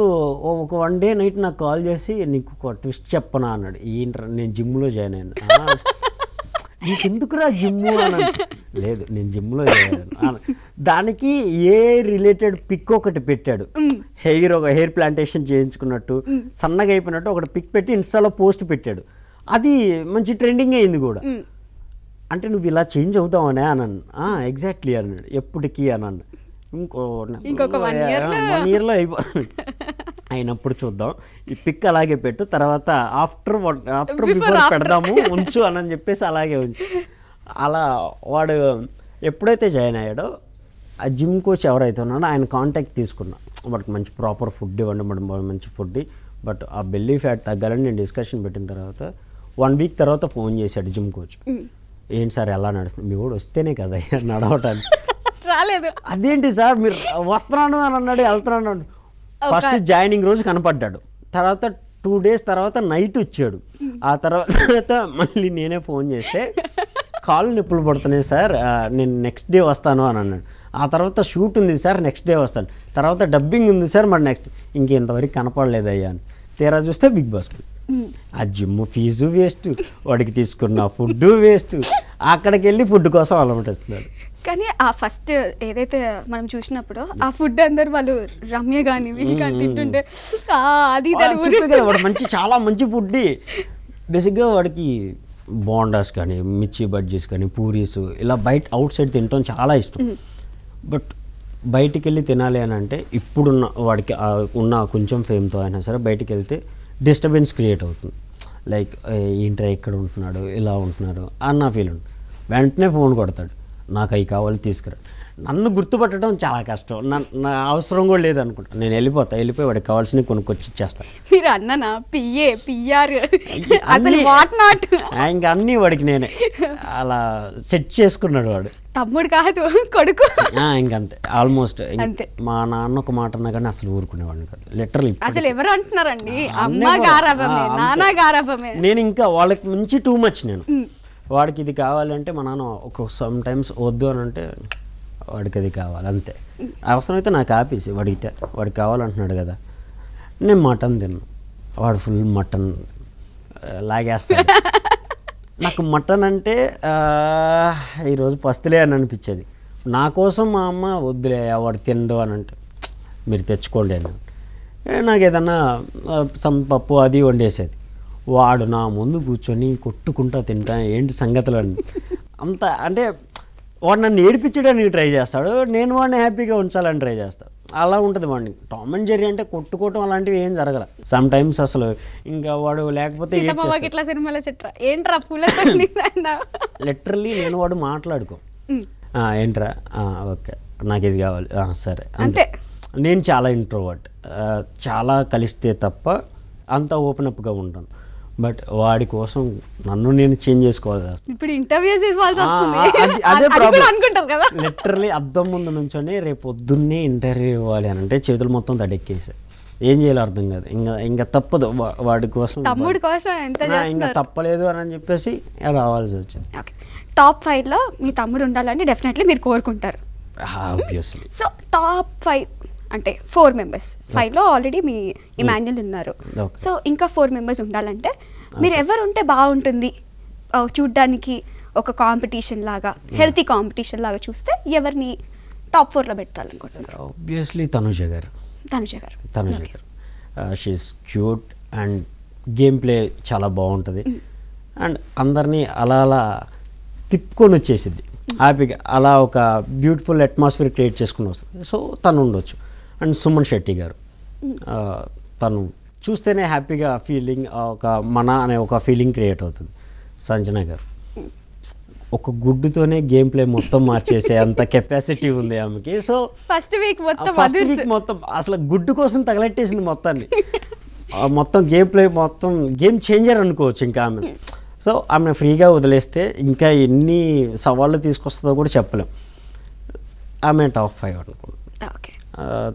ఒక 1 డే నైట్ నాకు కాల్ చేసి నీకు ఒక ట్విస్ట్ చెప్పనా అన్నాడు. ఏంట్రా, నేను జిమ్లో జాయిన్ అయ్యాను. నీకెందుకురా జిమ్ము అని. లేదు నేను జిమ్లో జాయిన్ అయ్యాను. దానికి ఏ రిలేటెడ్ పిక్ ఒకటి పెట్టాడు, హెయిర్ ప్లాంటేషన్ చేయించుకున్నట్టు, సన్నగా అయిపోయినట్టు ఒకటి పిక్ పెట్టి ఇన్స్టాలో పోస్ట్ పెట్టాడు. అది మంచి ట్రెండింగ్ అయింది కూడా. అంటే నువ్వు ఇలా చేంజ్ అవుతావనే అన్నాను. ఎగ్జాక్ట్లీ అన్నాడు. ఎప్పటికీ అన్నాను. ఇంకొక 1 ఇయర్లో అయినప్పుడు చూద్దాం, ఈ పిక్ అలాగే పెట్టు, తర్వాత ఆఫ్టర్ బిఫోర్ పెడదాము ఉంచు అని చెప్పేసి అలాగే ఉంచు. అలా వాడు ఎప్పుడైతే జాయిన్ అయ్యాడో ఆ జిమ్ కోచ్ ఎవరైతే ఉన్నాడో ఆయన కాంటాక్ట్ తీసుకున్నా. వాడికి మంచి ప్రాపర్ ఫుడ్ ఇవ్వండి, మంచి ఫుడ్. బట్ ఆ బెల్లీ ఫ్యాట్ తగ్గాలని నేను డిస్కషన్ పెట్టిన తర్వాత 1 వీక్ తర్వాత ఫోన్ చేశాడు జిమ్ కోచ్. ఏంటి సార్ ఎలా నడుస్తుంది, మీ వాడు వస్తేనే కదా నడవటానికి రాలేదు. అదేంటి సార్ మీరు వస్తున్నాను అని అన్నాడు, వెళ్తున్నాను. ఫస్ట్ జాయినింగ్ రోజు కనపడ్డాడు, తర్వాత 2 days తర్వాత నైట్ వచ్చాడు. ఆ తర్వాత మళ్ళీ నేనే ఫోన్ చేస్తే కాళ్ళు నొప్పులు పడుతున్నాయి సార్, నేను నెక్స్ట్ డే వస్తాను అని అన్నాడు. ఆ తర్వాత షూట్ ఉంది సార్, నెక్స్ట్ డే వస్తాను. తర్వాత డబ్బింగ్ ఉంది సార్, మరి నెక్స్ట్ ఇంకెంతవరకు కనపడలేదు అయ్యా అని. తీరా చూస్తే బిగ్ బాస్కి ఆ జిమ్ ఫీజు వేస్ట్, వాడికి తీసుకున్న ఫుడ్ వేస్ట్, అక్కడికి వెళ్ళి ఫుడ్ కోసం అలమటిస్తున్నాడు. కానీ ఆ ఫస్ట్ ఏదైతే మనం చూసినప్పుడు ఆ ఫుడ్ అందరు వాళ్ళు రమ్య కానీ వీళ్ళు కానీ తింటుంటే అది వాడు చాలా మంచి ఫుడ్. బేసిక్గా వాడికి బోండాస్ కానీ, మిర్చి బజ్జీస్ కానీ, పూరీస్ ఇలా బయట అవుట్ సైడ్ తినటం చాలా ఇష్టం. బట్ బయటికి వెళ్ళి తినాలి అని అంటే ఇప్పుడున్న వాడికి ఉన్న కొంచెం ఫేమ్తో అయినా సరే బయటికి వెళ్తే డిస్టర్బెన్స్ క్రియేట్ అవుతుంది. లైక్ ఏంట్రా ఇక్కడ ఉంటున్నాడు, ఇలా ఉంటున్నాడు అన్న ఫీల్ ఉంటుంది. వెంటనే ఫోన్ కొడతాడు, నాకు అవి కావాలి తీసుకురా. నన్ను గుర్తుపట్టడం చాలా కష్టం, నా అవసరం కూడా లేదనుకుంటా. నేను వెళ్ళిపోయి వాడికి కావాల్సినవి కొనుక్కొచ్చి ఇచ్చేస్తాను. మీరు అన్ననా పిఆర్ ఇంకా అన్నీ వాడికి నేనే అలా సెట్ చేసుకున్నాడు వాడు. తమ్ముడు కాదు కొడుకు, ఇంకంతే ఆల్మోస్ట్. మా నాన్న ఒక మాట అన్నా కానీ అసలు ఊరుకునేవాడిని కాదు, లిటరల్లీ. అసలు ఎవరు అంటున్నారండి, అమ్మ గారాబమే, నాన్న గారాబమే. నేను ఇంకా వాళ్ళకి మించి టూ మచ్. నేను వాడికి ఇది కావాలంటే మా నాన్న ఒక సమ్ టైమ్స్ వద్దు అని అంటే వాడికి అది కావాలి అంతే. అవసరమైతే నాకు ఆపేసి వాడికి కావాలంటున్నాడు కదా. నేను మటన్ తిన్నాను, వాడు ఫుల్ మటన్ లాగేస్తాడు. నాకు మటన్ అంటే ఈరోజు పస్తులే అని అనిపించేది. నా కోసం మా అమ్మ వద్దులే వాడు తినడు అని అంటే మీరు తెచ్చుకోండి అని నాకు ఏదన్నా పప్పు అది వండేసేది. వాడు నా ముందు కూర్చొని కొట్టుకుంటా తింటా ఏంటి సంగతులు అని అంత అంటే వాడు నన్ను ఏడిపించడానికి ట్రై చేస్తాడు, నేను వాడిని హ్యాపీగా ఉంచాలని ట్రై చేస్తాను. అలా ఉంటుంది వాడిని. టామ్ అండ్ జెర్రీ అంటే కొట్టుకోవటం అలాంటివి ఏం జరగల. సమ్ టైమ్స్ అసలు ఇంకా వాడు లేకపోతే లిటరల్లీ నేను వాడు మాట్లాడుకో ఏంట్రా ఓకే నాకు ఇది కావాలి సరే అంతే. నేను చాలా ఇంట్రోవర్ట్, చాలా కలిస్తే తప్ప అంత ఓపెన్ అప్గా ఉంటాను. బట్ వాడి కోసం నన్ను నేను చేంజ్ చేసుకోవాలి. అదే ప్రాబ్లం. లిటరలీ అద్దం ముందు నుంచొని రేపు పొద్దున్నే ఇంటర్వ్యూ ఇవ్వాలి అని అంటే చేతులు మొత్తం తడెక్కేసాయి. ఏం చేయాలో అర్థం కాదు. ఇంకా తప్పదు వాడి కోసం, తమ్ముడి కోసం ఇంకా తప్పలేదు అని చెప్పేసి రావాల్సి వచ్చింది. టాప్ 5లో మీ తమ్ముడు ఉండాలని డెఫినెట్లీ మీరు కోరుకుంటారు. ఆబ్వియస్లీ. సో టాప్ 5 అంటే 4 మెంబర్స్, 5లో ఆల్రెడీ మీ ఇమాన్యుల్ ఉన్నారు. సో ఇంకా 4 మెంబర్స్ ఉండాలంటే మీరు ఎవరు ఉంటే బాగుంటుంది చూడ్డానికి, ఒక కాంపిటీషన్ లాగా, హెల్తీ కాంపిటీషన్ లాగా చూస్తే ఎవరిని టాప్ 4లో పెట్టాలనుకుంటున్నారు? ఆబ్వియస్లీ తనుజ గారు. She is cute and game play చాలా బాగుంటుంది అండ్ అందరినీ అలా అలా తిప్పుకొని వచ్చేసిద్ది హ్యాపీగా. అలా ఒక బ్యూటిఫుల్ అట్మాస్ఫియర్ క్రియేట్ చేసుకుని వస్తుంది. సో తను ఉండొచ్చు. అండ్ సుమన్ శెట్టి గారు, తను చూస్తేనే హ్యాపీగా ఫీలింగ్, ఒక మన అనే ఒక ఫీలింగ్ క్రియేట్ అవుతుంది. సంజన గారు ఒక గుడ్డుతోనే గేమ్ ప్లే మొత్తం మార్చేసే అంత కెపాసిటీ ఉంది ఆమెకి. సో ఫస్ట్ వీక్ మొత్తం అసలు గుడ్డు కోసం తగలెట్టేసింది మొత్తాన్ని. మొత్తం గేమ్ ప్లే మొత్తం గేమ్ చేంజర్ అనుకోవచ్చు ఇంకా ఆమె. సో ఆమె ఫ్రీగా వదిలేస్తే ఇంకా ఎన్ని సవాళ్ళు తీసుకొస్తుందో కూడా చెప్పలేం. ఆమె టాప్ 5 అనుకోండి.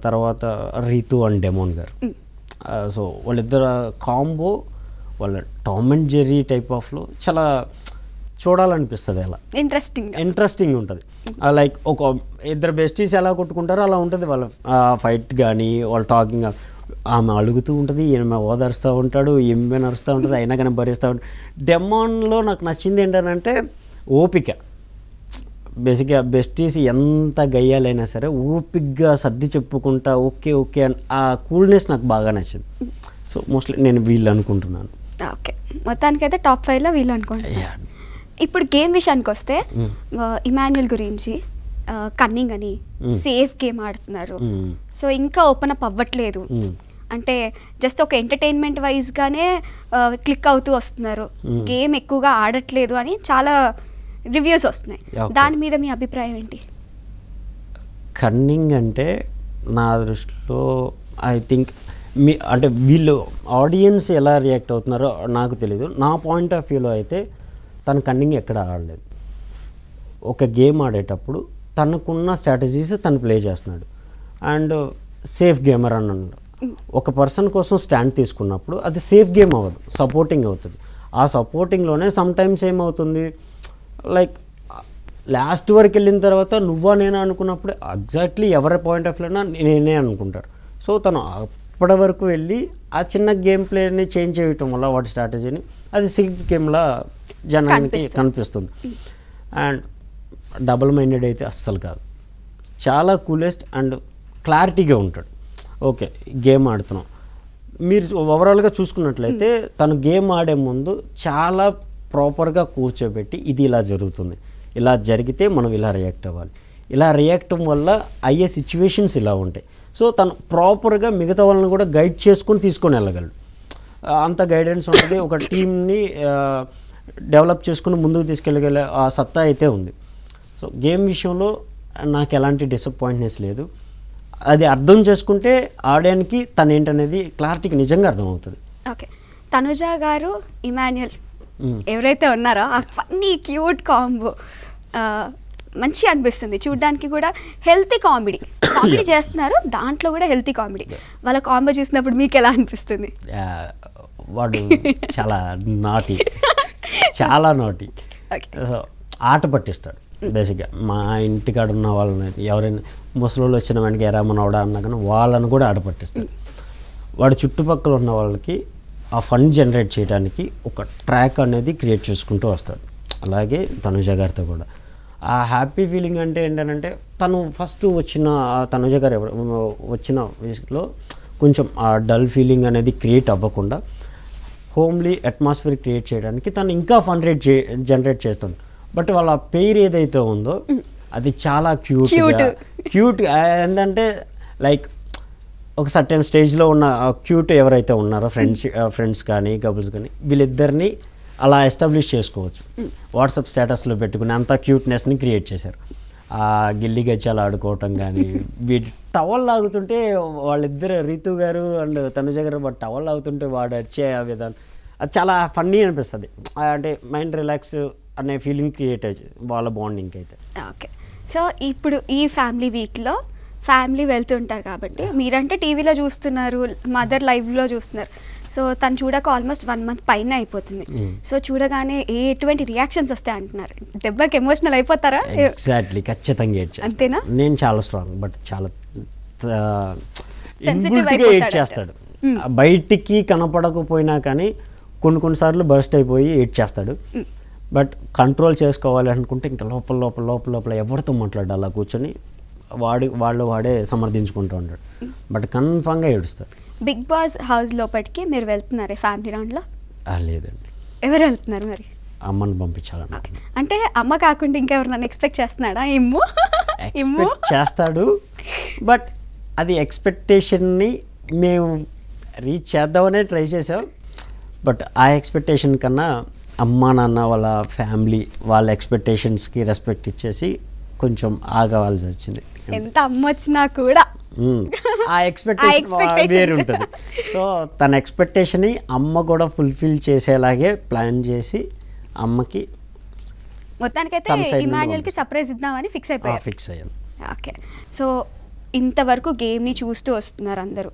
తర్వాత రీతు అండ్ డెమోన్ గారు. సో వాళ్ళిద్దరు కాంబో, వాళ్ళ టామ్ అండ్ జెర్రీ టైప్ ఆఫ్లో చాలా చూడాలనిపిస్తుంది. అలా ఇంట్రెస్టింగ్ ఉంటుంది. లైక్ ఒక ఇద్దరు బెస్టీస్ ఎలా కొట్టుకుంటారో అలా ఉంటుంది వాళ్ళ ఫైట్ కానీ వాళ్ళ టాకింగ్. ఆమె అడుగుతూ ఉంటుంది, ఈమె ఓదారుస్తూ ఉంటాడు, ఈమె నడుస్తూ ఉంటుంది, అయినా కానీ భరిస్తూ ఉంటాడు. డెమాన్లో నాకు నచ్చింది ఏంటంటే ఓపిక. బేసిక్గా బెస్టీస్ ఎంత గయ్యాలైనా సరే ఓపిక్గా సర్ది చెప్పుకుంటా ఓకే అని ఆ కూల్నెస్ నాకు బాగా నచ్చింది. సో మోస్ట్లీ నేను వీళ్ళు అనుకుంటున్నాను. ఓకే, మొత్తానికైతే టాప్ 5లో వీళ్ళు అనుకుంటున్నాను. ఇప్పుడు గేమ్ విషయానికి వస్తే ఇమాన్యుల్ గురించి కన్నింగ్ అని సేఫ్ గేమ్ ఆడుతున్నారు. సో ఇంకా ఓపెన్ అప్ అవ్వట్లేదు, అంటే జస్ట్ ఒక ఎంటర్టైన్మెంట్ వైజ్గానే క్లిక్ అవుతూ వస్తున్నారు, గేమ్ ఎక్కువగా ఆడట్లేదు అని చాలా రివ్యూస్ వస్తున్నాయి. దాని మీద మీ అభిప్రాయం ఏంటి? కన్నింగ్ అంటే నా దృష్టిలో ఐ థింక్ అంటే వీళ్ళు ఆడియన్స్ ఎలా రియాక్ట్ అవుతున్నారో నాకు తెలీదు. నా పాయింట్ ఆఫ్ వ్యూలో అయితే తను కన్నింగ్ ఎక్కడ ఆడలేదు. ఒక గేమ్ ఆడేటప్పుడు తనకున్న స్ట్రాటజీస్ తను ప్లే చేస్తున్నాడు అండ్ సేఫ్ గేమర్ అని అన్నాడు. ఒక పర్సన్ కోసం స్టాండ్ తీసుకున్నప్పుడు అది సేఫ్ గేమ్ అవ్వదు, సపోర్టింగ్ అవుతుంది. ఆ సపోర్టింగ్లోనే సమ్టైమ్స్ ఏమవుతుంది, లైక్ లాస్ట్ వరకు వెళ్ళిన తర్వాత నువ్వా నేనా అనుకున్నప్పుడు ఎగ్జాక్ట్లీ ఎవరి పాయింట్ ఆఫ్ వ్యూనా నేనే అనుకుంటారు. సో తను అప్పటి వరకు వెళ్ళి ఆ చిన్న గేమ్ ప్లేని చేంజ్ చేయటం వల్ల వాటి స్ట్రాటజీని అది సేఫ్ గేమ్లా జనానికి కనిపిస్తుంది. అండ్ డబుల్ మైండెడ్ అయితే అస్సలు కాదు, చాలా కూలెస్ట్ అండ్ క్లారిటీగా ఉంటాడు. ఓకే గేమ్ ఆడుతున్నాం, మీరు ఓవరాల్గా చూసుకున్నట్లయితే తను గేమ్ ఆడే ముందు చాలా ప్రాపర్గా కూర్చోబెట్టి ఇది ఇలా జరుగుతుంది, ఇలా జరిగితే మనం ఇలా రియాక్ట్ అవ్వాలి, ఇలా రియాక్ట్ వల్ల అయ్యే సిచ్యువేషన్స్ ఇలా ఉంటాయి. సో తను ప్రాపర్గా మిగతా వాళ్ళని కూడా గైడ్ చేసుకొని తీసుకొని వెళ్ళగలడు. అంత గైడెన్స్ ఉంటుంది, ఒక టీమ్ని డెవలప్ చేసుకుని ముందుకు తీసుకెళ్ళగలే ఆ సత్తా అయితే ఉంది. సో గేమ్ విషయంలో నాకు ఎలాంటి డిసప్పాయింట్నెస్ లేదు. అది అర్థం చేసుకుంటే ఆడడానికి తను ఏంటనేది క్లారిటీకి నిజంగా అర్థమవుతుంది. ఓకే, తనుజ గారు ఇమాన్యుల్ ఎవరైతే ఉన్నారో ఆ ఫన్నీ క్యూట్ కాంబో మంచి అనిపిస్తుంది చూడడానికి, కూడా హెల్తీ కామెడీ చేస్తున్నారు, దాంట్లో కూడా హెల్తీ కామెడీ. వాళ్ళ కాంబో చూసినప్పుడు మీకు ఎలా అనిపిస్తుంది? వాడు చాలా నాటి, చాలా నాటి. సో ఆట పట్టిస్తాడు బేసిక్గా. మా ఇంటికాడ ఉన్న వాళ్ళని ఎవరైనా ముసలోళ్ళు వచ్చిన వెంటనే ఎరా మనవడా అన్నా కానీ వాళ్ళని కూడా ఆట పట్టిస్తాడు. వాడు చుట్టుపక్కల ఉన్న వాళ్ళకి ఆ ఫండ్ జనరేట్ చేయడానికి ఒక ట్రాక్ అనేది క్రియేట్ చేసుకుంటూ వస్తాడు. అలాగే తనుజ గారితో కూడా ఆ హ్యాపీ ఫీలింగ్ అంటే ఏంటంటే తను ఫస్ట్ వచ్చిన తనుజ గారు వచ్చిన విషయంలో కొంచెం ఆ డల్ ఫీలింగ్ అనేది క్రియేట్ అవ్వకుండా హోమ్లీ అట్మాస్ఫియర్ క్రియేట్ చేయడానికి తను ఇంకా ఫన్ రేట్ జనరేట్ చేస్తుంది. బట్ వాళ్ళ పేరు ఏదైతే ఉందో అది చాలా క్యూట్ ఏంటంటే లైక్ ఒక సర్టెన్ స్టేజ్లో ఉన్న క్యూట్ ఎవరైతే ఉన్నారో ఫ్రెండ్స్ కానీ కపుల్స్ కానీ వీళ్ళిద్దరిని అలా ఎస్టాబ్లిష్ చేసుకోవచ్చు. వాట్సాప్ స్టేటస్లో పెట్టుకుని అంత క్యూట్నెస్ని క్రియేట్ చేశారు. ఆ గిల్లి గచ్చాలు ఆడుకోవటం కానీ వీటి టవల్ లాగుతుంటే వాళ్ళిద్దరు రీతు గారు అండ్ తనుజ గారు వాడు టవల్ లాగుతుంటే వాడు వచ్చే ఆ విధానం అది చాలా ఫన్నీ అనిపిస్తుంది. అంటే మైండ్ రిలాక్స్ అనే ఫీలింగ్ క్రియేట్ అవుతుంది వాళ్ళ బాండింగ్కి అయితే. ఓకే, సో ఇప్పుడు ఈ ఫ్యామిలీ వీక్లో ఫ్యామిలీ వెళ్తుంటారు కాబట్టి మీరంటే టీవీలో చూస్తున్నారు, మదర్ లైవ్లో చూస్తున్నారు. సో తను చూడక ఆల్మోస్ట్ 1 month పైన అయిపోతుంది. సో చూడగానే ఎటువంటి రియాక్షన్స్ వస్తాయి అంటున్నారు? దెబ్బకి ఎమోషనల్ అయిపోతారా? ఎగ్జాక్ట్లీ, ఖచ్చితంగా ఏడ్చేస్తాడు. అంతేనా? నేను చాలా స్ట్రాంగ్, బట్ చాలా ఏడ్ చేస్తాడు. బయటికి కనపడకపోయినా కానీ కొన్నిసార్లు బర్స్ట్ అయిపోయి ఏడ్ చేస్తాడు. బట్ కంట్రోల్ చేసుకోవాలి అనుకుంటే ఇంకా లోపల ఎవరితో మాట్లాడాలి అలా కూర్చొని వాడే సమర్థించుకుంటూ ఉంటాడు. బట్ కన్ఫామ్గా ఏడుస్తాడు. బిగ్ బాస్ హౌస్ లోపలికి మీరు వెళ్తున్నారే ఫ్యామిలీ రౌండ్లో? లేదండి. ఎవరు వెళ్తున్నారు మరి? అమ్మని పంపించాలని. అంటే అమ్మ కాకుండా ఇంకెవరు ఎక్స్పెక్ట్ చేస్తున్నాడా? ఎక్స్పెక్ట్ చేస్తాడు, బట్ అది ఎక్స్పెక్టేషన్ని మేము రీచ్ చేద్దామనే ట్రై చేసాం. బట్ ఆ ఎక్స్పెక్టేషన్ కన్నా అమ్మ నాన్న వాళ్ళ ఫ్యామిలీ వాళ్ళ ఎక్స్పెక్టేషన్స్కి రెస్పెక్ట్ ఇచ్చేసి కొంచెం ఆగవలసి వచ్చింది. ఎంత అమ్మ వచ్చినా కూడా ఆ ఎక్స్పెక్టేషన్ వేరు ఉంటుంది. సో తన ఎక్స్పెక్టేషన్ అమ్మ కూడా ఫుల్ఫిల్ చేసేలాగే ప్లాన్ చేసి అమ్మకి మొత్తానికైతే ఇమాన్యుయల్కి సర్ప్రైజ్ ఇద్దామని ఫిక్స్ అయ్యాను. ఓకే, సో ఇంతవరకు గేమ్ని చూస్తూ వస్తున్నారు అందరూ,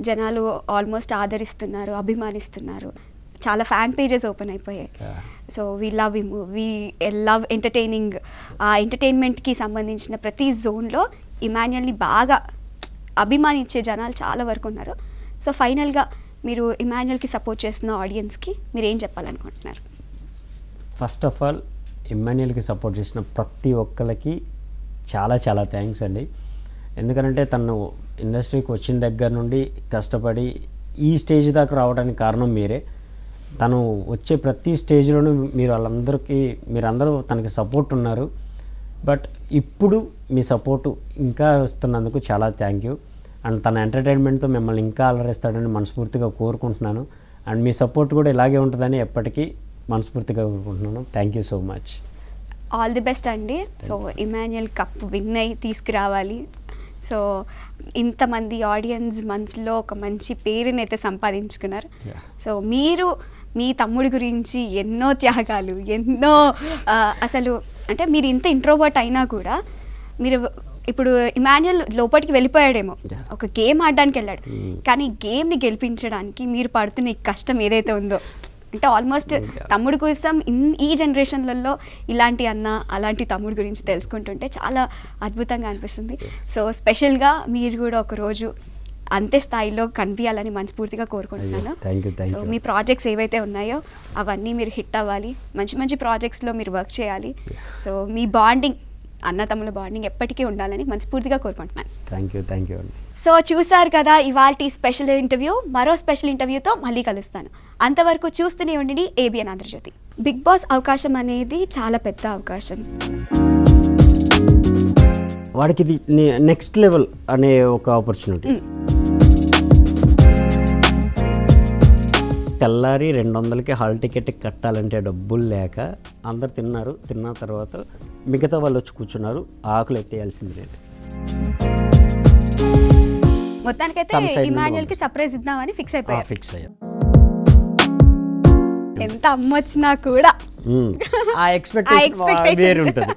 జనాలు ఆల్మోస్ట్ ఆదరిస్తున్నారు, అభిమానిస్తున్నారు, చాలా ఫ్యాన్ పేజెస్ ఓపెన్ అయిపోయాయి. So we love entertaining. ఆ ఎంటర్టైన్మెంట్కి సంబంధించిన ప్రతి జోన్లో ఇమాన్యుయల్ని బాగా అభిమానించే జనాలు చాలా వరకు ఉన్నారు. సో ఫైనల్గా మీరు ఇమాన్యుయల్కి సపోర్ట్ చేస్తున్న ఆడియన్స్కి మీరు ఏం చెప్పాలనుకుంటున్నారు? ఫస్ట్ ఆఫ్ ఆల్ ఇమాన్యుయల్కి సపోర్ట్ చేసిన ప్రతి ఒక్కరికి చాలా చాలా థ్యాంక్స్ అండి. ఎందుకంటే తను ఇండస్ట్రీకి వచ్చిన దగ్గర నుండి కష్టపడి ఈ స్టేజ్ దాకా రావడానికి కారణం మీరే. తను వచ్చే ప్రతి స్టేజ్లోనూ మీరందరూ తనకి సపోర్ట్ ఉన్నారు. బట్ ఇప్పుడు మీ సపోర్టు ఇంకా వస్తున్నందుకు చాలా థ్యాంక్ యూ. అండ్ తన ఎంటర్టైన్మెంట్తో మిమ్మల్ని ఇంకా అలరిస్తాడని మనస్ఫూర్తిగా కోరుకుంటున్నాను. అండ్ మీ సపోర్ట్ కూడా ఇలాగే ఉంటుందని ఎప్పటికీ మనస్ఫూర్తిగా కోరుకుంటున్నాను. Thank you so much. All the best అండి. సో ఇమాన్యుయల్ కప్ విన్ అయ్యి తీసుకురావాలి. సో ఇంతమంది ఆడియన్స్ మనసులో ఒక మంచి పేరుని అయితే సంపాదించుకున్నారు. సో మీరు మీ తమ్ముడి గురించి ఎన్నో త్యాగాలు, ఎన్నో అసలు అంటే మీరు ఇంత ఇంట్రోవర్ట్ అయినా కూడా మీరు ఇప్పుడు ఇమాన్యుయల్ లోపలికి వెళ్ళిపోయాడేమో, ఒక గేమ్ ఆడడానికి వెళ్ళాడు, కానీ గేమ్ని గెలిపించడానికి మీరు పడుతున్న ఈ కష్టం ఏదైతే ఉందో, అంటే ఆల్మోస్ట్ తమ్ముడు కోసం ఈ జనరేషన్లలో ఇలాంటి అన్న అలాంటి తమ్ముడు గురించి తెలుసుకుంటుంటే చాలా అద్భుతంగా అనిపిస్తుంది. సో స్పెషల్గా మీరు కూడా ఒకరోజు అంతే స్థాయిలో కనిపించాలని మనస్ఫూర్తిగా కోరుకుంటున్నాను. సో మీ ప్రాజెక్ట్స్ ఏవైతే ఉన్నాయో అవన్నీ మీరు హిట్ అవ్వాలి, మంచి మంచి ప్రాజెక్ట్స్లో మీరు వర్క్ చేయాలి. సో మీ బాండింగ్, అన్న తమ్ముల బాండింగ్ ఎప్పటికీ ఉండాలని మనస్ఫూర్తిగా కోరుకుంటున్నాను. Thank you. సో చూసారు కదా ఇవాల్టి స్పెషల్ ఇంటర్వ్యూ. మరో స్పెషల్ ఇంటర్వ్యూతో మళ్ళీ కలుస్తాను. అంతవరకు చూస్తూనే ఉండండి ఏబిఎన్ ఆంధ్రజ్యోతి. బిగ్ బాస్ అవకాశం అనేది చాలా పెద్ద అవకాశం. వాడికి ఇది నెక్స్ట్ లెవెల్ అనే ఒక ఆపర్చునిటీ. తెల్లారి 200కి హాల్ టికెట్ కట్టాలంటే డబ్బులు లేక అందరు తిన్న తర్వాత మిగతా వాళ్ళు వచ్చి కూర్చున్నారు. ఆకులు ఎత్తేయాల్సింది లేదు. మొత్తానికైతే ఇమాన్యుయల్కి సర్ప్రైజ్ ఇద్దామని ఫిక్స్ అయ్యాం. ఎంత అమ్మ వచ్చినా కూడా ఆ ఎక్స్పెక్టేషన్ వేరు ఉంటుంది.